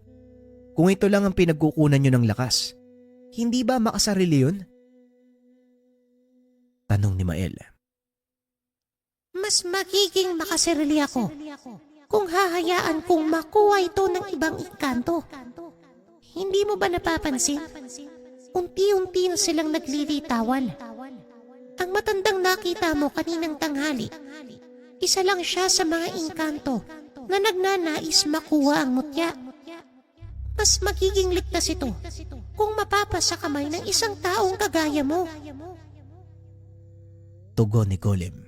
Kung ito lang ang pinagkukunan nyo ng lakas, hindi ba makasarili yun? Tanong ni Mael. Mas magiging makasarili ako kung hahayaan kong makuha ito ng ibang engkanto. Hindi mo ba napapansin? Unti-unti na silang naglilitawan. Ang matandang nakita mo kaninang tanghali, isa lang siya sa mga engkanto na nagnanais makuha ang mutya. Mas magiging ligtas ito kung mapapa sa kamay ng isang taong kagaya mo. Tugon ni Golem.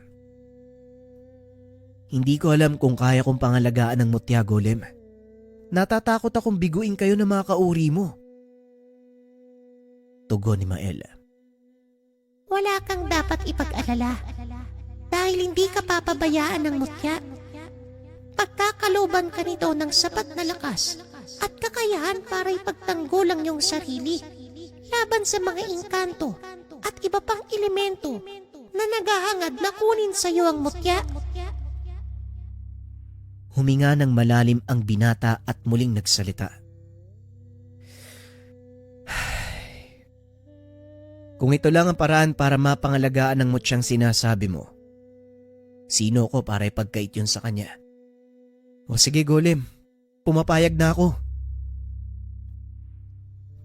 Hindi ko alam kung kaya kong pangalagaan ng mutya, Golem. Natatakot akong biguin kayo ng mga kauri mo. Tugon ni Mael. Wala kang dapat ipag-alala dahil hindi ka papabayaan ng mutya. Pagkakaloban ka nito ng sapat na lakas at kakayahan para ipagtanggol ang iyong sarili laban sa mga engkanto at iba pang elemento na naghahangad na kunin sa iyo ang mutya. Huminga ng malalim ang binata at muling nagsalita. Kung ito lang ang paraan para mapangalagaan ng mutyang sinasabi mo, sino ko para ipagkait yun sa kanya? O sige Golem, pumapayag na ako.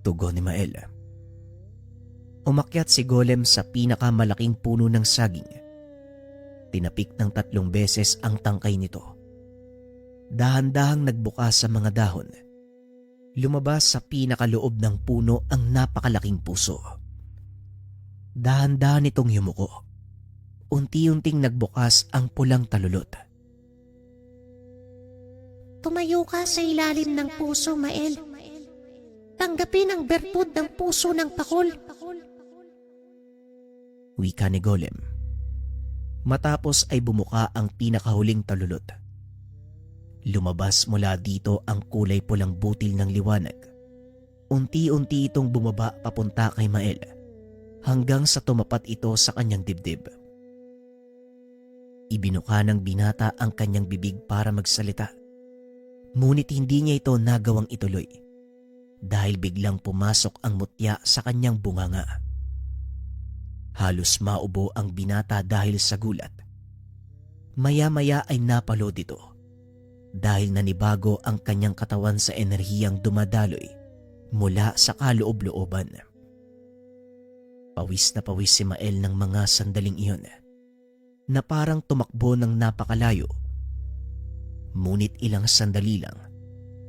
Tugon ni Mael. Umakyat si Golem sa pinakamalaking puno ng saging. Tinapik ng 3 beses ang tangkay nito. Dahan-dahang nagbukas sa mga dahon. Lumabas sa pinakaloob ng puno ang napakalaking puso. Dahan-dahan itong yumuko. Unti-unting nagbukas ang pulang talulot. Tumayo ka sa ilalim ng puso, Mael. Tanggapin ang bertud ng puso ng pakol. Wika ni Golem. Matapos ay bumuka ang pinakahuling talulot. Lumabas mula dito ang kulay pulang butil ng liwanag. Unti-unti itong bumaba papunta kay Mael hanggang sa tumapat ito sa kanyang dibdib. Ibinuka ng binata ang kanyang bibig para magsalita. Ngunit hindi niya ito nagawang ituloy dahil biglang pumasok ang mutya sa kanyang bunganga. Halos maubo ang binata dahil sa gulat. Maya-maya ay napalod ito dahil nanibago ang kanyang katawan sa enerhiyang dumadaloy mula sa kaloob-looban. Pawis na pawis si Mael ng mga sandaling iyon na parang tumakbo ng napakalayo. Ngunit ilang sandali lang,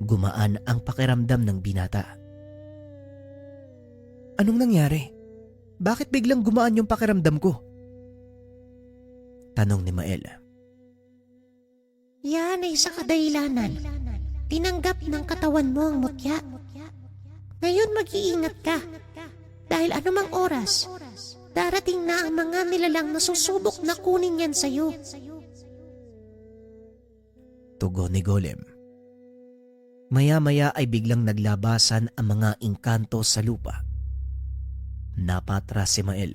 gumaan ang pakiramdam ng binata. Anong nangyari? Bakit biglang gumaan yung pakiramdam ko? Tanong ni Mael. Yan ay sa kadahilanan. Tinanggap ng katawan mo ang mutya. Ngayon mag-iingat ka dahil anumang oras, Darating na ang mga nilalang na susubok na kunin yan sa'yo. Tugon ni Golem. Maya-maya ay biglang naglabasan ang mga engkanto sa lupa. Napatras si Mael.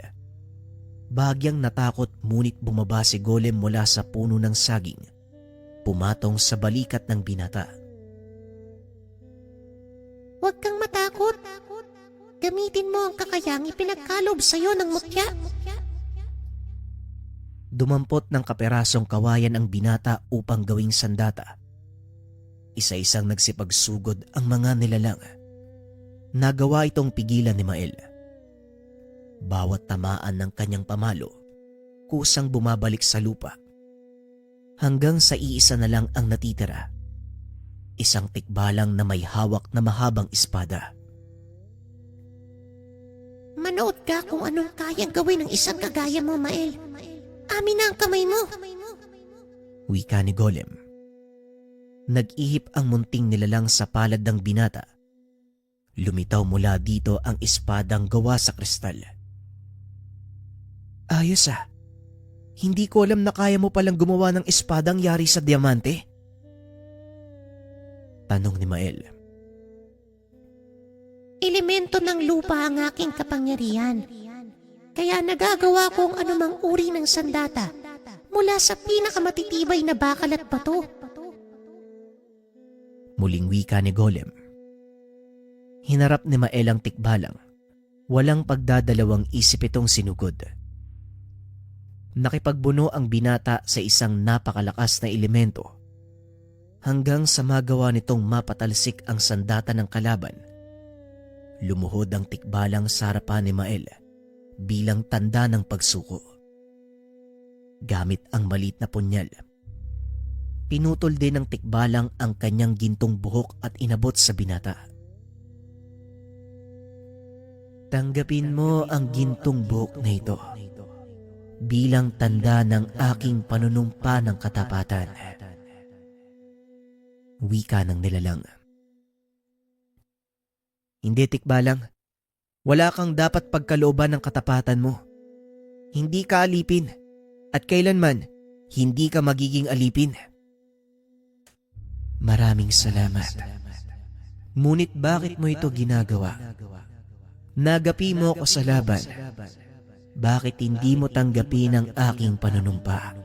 Bahagyang natakot ngunit bumaba si Golem mula sa puno ng saging. Pumatong sa balikat ng binata. Huwag kang matakot. Gamitin mo ang kakayang ipinagkalob sa'yo ng mutya. Dumampot ng kaperasong kawayan ang binata upang gawing sandata. Isa-isang nagsipagsugod ang mga nilalang. Nagawa itong pigilan ni Mael. Bawat tamaan ng kanyang pamalo, kusang bumabalik sa lupa. Hanggang sa iisa na lang ang natitira. Isang tikbalang na may hawak na mahabang espada. Manood ka kung anong kayang gawin ng isang kagaya mo, Mael. Amin na ang kamay mo. Wika ni Golem. Nag-ihip ang munting nilalang sa palad ng binata. Lumitaw mula dito ang espadang gawa sa kristal. Ayos ah. Hindi ko alam na kaya mo palang gumawa ng espadang yari sa diamante. Tanong ni Mael. Elemento ng lupa ang aking kapangyarihan. Kaya nagagawa ko ang anumang uri ng sandata mula sa pinakamatitibay na bakal at bato. Muling wika ni Golem. Hinarap ni Mael ang tikbalang. Walang pagdadalawang isip itong sinugod. Nakipagbuno ang binata sa isang napakalakas na elemento hanggang sa magawa nitong mapatalsik ang sandata ng kalaban. Lumuhod ang tikbalang sa harapan ni Mael bilang tanda ng pagsuko. Gamit ang maliit na punyal, pinutol din ng tikbalang ang kanyang gintong buhok at inabot sa binata. Tanggapin mo ang gintong buhok na ito bilang tanda ng aking panunumpa ng katapatan. Wika ng nilalang. Hindi, tikbalang. Wala kang dapat pagkalooban ng katapatan mo. Hindi ka alipin at kailanman hindi ka magiging alipin. Maraming salamat. Ngunit bakit mo ito ginagawa? Nagapi mo ako sa laban. Bakit hindi mo tanggapin ang aking panunumpa?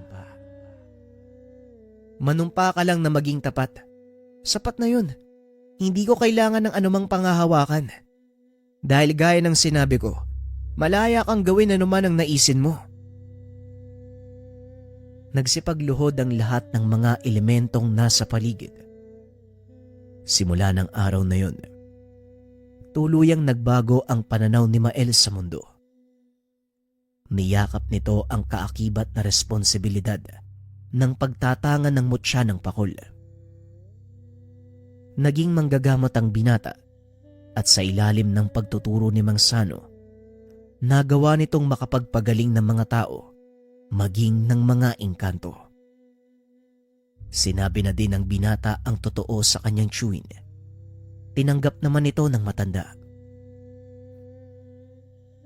Manumpa ka lang na maging tapat. Sapat na yun. Hindi ko kailangan ng anumang pangahawakan. Dahil gaya ng sinabi ko, malaya kang gawin anuman ang naisin mo. Nagsipagluhod ang lahat ng mga elementong nasa paligid. Simula ng araw na yun, tuluyang nagbago ang pananaw ni Mael sa mundo. Niyakap nito ang kaakibat na responsibilidad ng pagtatangan ng mutya ng pakol. Naging manggagamot ang binata at sa ilalim ng pagtuturo ni Mang Sano, nagawa nitong makapagpagaling ng mga tao, maging ng mga engkanto. Sinabi na din ng binata ang totoo sa kanyang tiyuhin. Tinanggap naman ito ng matanda.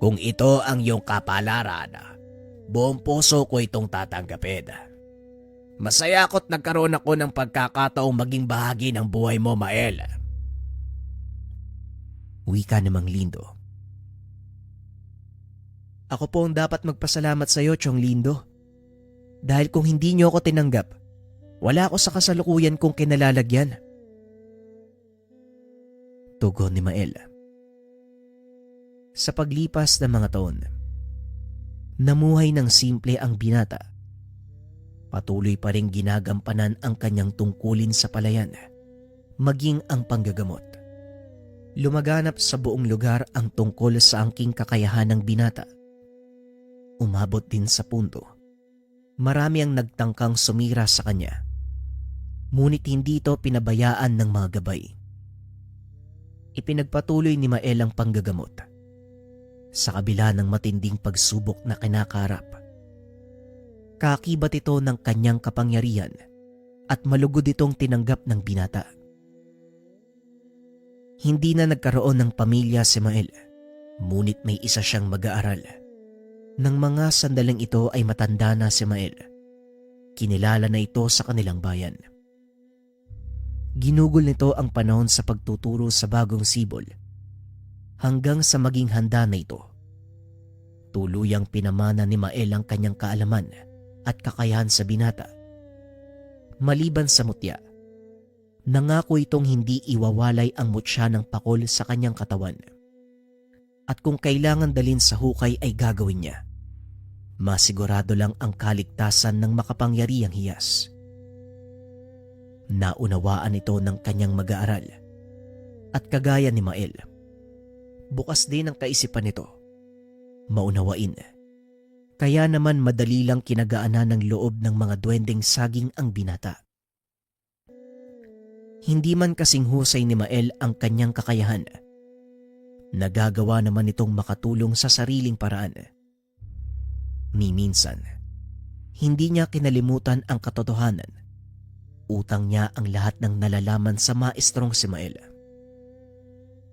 Kung ito ang iyong kapalaran, buong puso ko itong tatanggapin. Masaya ako't nagkaroon ako ng pagkakataong maging bahagi ng buhay mo, Mael. Wika ni Mang Lindo. Ako po ang dapat magpasalamat sa iyo, Chong Lindo. Dahil kung hindi niyo ako tinanggap, wala ako sa kasalukuyan kong kinalalagyan. Tugon ni Mael. Sa paglipas ng mga taon, namuhay ng simple ang binata. Patuloy pa rin ginagampanan ang kanyang tungkulin sa palayan, maging ang panggagamot. Lumaganap sa buong lugar ang tungkol sa angking kakayahan ng binata. Umabot din sa punto, marami ang nagtangkang sumira sa kanya. Ngunit hindi ito pinabayaan ng mga gabay. Ipinagpatuloy ni Mael ang panggagamot. Sa kabila ng matinding pagsubok na kinakarap, kaakibat ito ng kanyang kapangyarihan at malugod itong tinanggap ng binata. Hindi na nagkaroon ng pamilya si Mael, ngunit may isa siyang mag-aaral. Nang mga sandaling ito ay matanda na si Mael. Kinilala na ito sa kanilang bayan. Ginugol nito ang panahon sa pagtuturo sa bagong sibol hanggang sa maging handa na ito. Tuluyang pinamana ni Mael ang kanyang kaalaman at kakayahan sa binata. Maliban sa mutya, nangako itong hindi iwawalay ang mutya ng pakol sa kanyang katawan. At kung kailangan dalhin sa hukay ay gagawin niya. Masigurado lang ang kaligtasan ng makapangyarihang hiyas. Naunawaan ito ng kanyang mag-aaral. At kagaya ni Mael, bukas din ang kaisipan nito. Maunawain. Kaya naman madali lang kinagaanan ng loob ng mga duwending saging ang binata. Hindi man kasing husay ni Mael ang kanyang kakayahan. Nagagawa naman itong makatulong sa sariling paraan. Ni minsan, hindi niya kinalimutan ang katotohanan. Utang niya ang lahat ng nalalaman sa maestrong si Mael.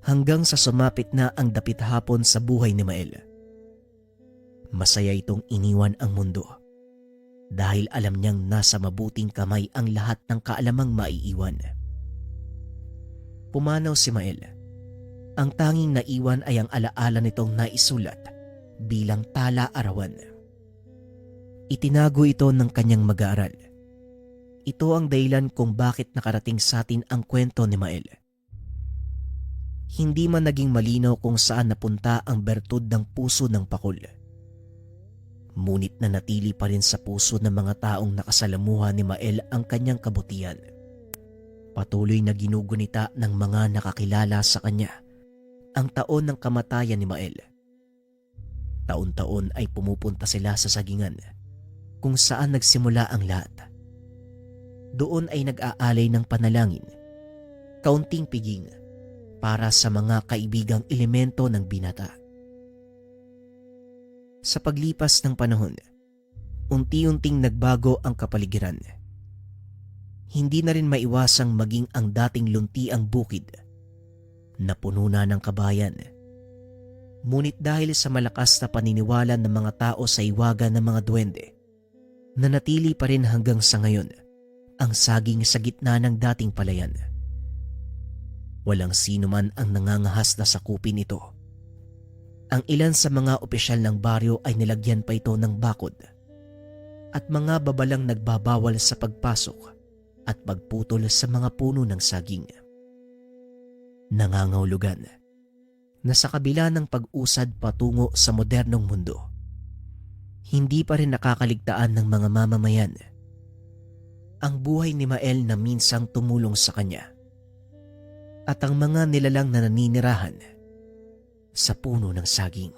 Hanggang sa sumapit na ang dapit hapon sa buhay ni Mael. Masaya itong iniwan ang mundo dahil alam niyang nasa mabuting kamay ang lahat ng kaalamang maiiwan. Pumanaw si Mael. Ang tanging naiwan ay ang alaala nitong naisulat bilang tala-arawan. Itinago ito ng kanyang mag-aaral. Ito ang dahilan kung bakit nakarating sa atin ang kwento ni Mael. Hindi man naging malinaw kung saan napunta ang bertud ng puso ng pakol. Ngunit nanatili pa rin sa puso ng mga taong nakasalamuha ni Mael ang kanyang kabutihan. Patuloy na ginugunita ng mga nakakilala sa kanya ang taon ng kamatayan ni Mael. Taon-taon ay pumupunta sila sa sagingan kung saan nagsimula ang lahat. Doon ay nag-aalay ng panalangin, kaunting piging para sa mga kaibigang elemento ng binata. Sa paglipas ng panahon, unti-unting nagbago ang kapaligiran. Hindi na rin maiwasang maging ang dating luntiang bukid na puno na ng kabayan. Ngunit dahil sa malakas na paniniwala ng mga tao sa iwaga ng mga duwende, nanatili pa rin hanggang sa ngayon ang saging sa gitna ng dating palayan. Walang sino man ang nangangahas na sakupin ito. Ang ilan sa mga opisyal ng baryo ay nilagyan pa ito ng bakod at mga babalang nagbabawal sa pagpasok at pagputol sa mga puno ng saging. Nangangahulugan na sa kabila ng pag-usad patungo sa modernong mundo, hindi pa rin nakakaligtaan ng mga mamamayan ang buhay ni Mael na minsang tumulong sa kanya at ang mga nilalang na naninirahan sa puno ng saging.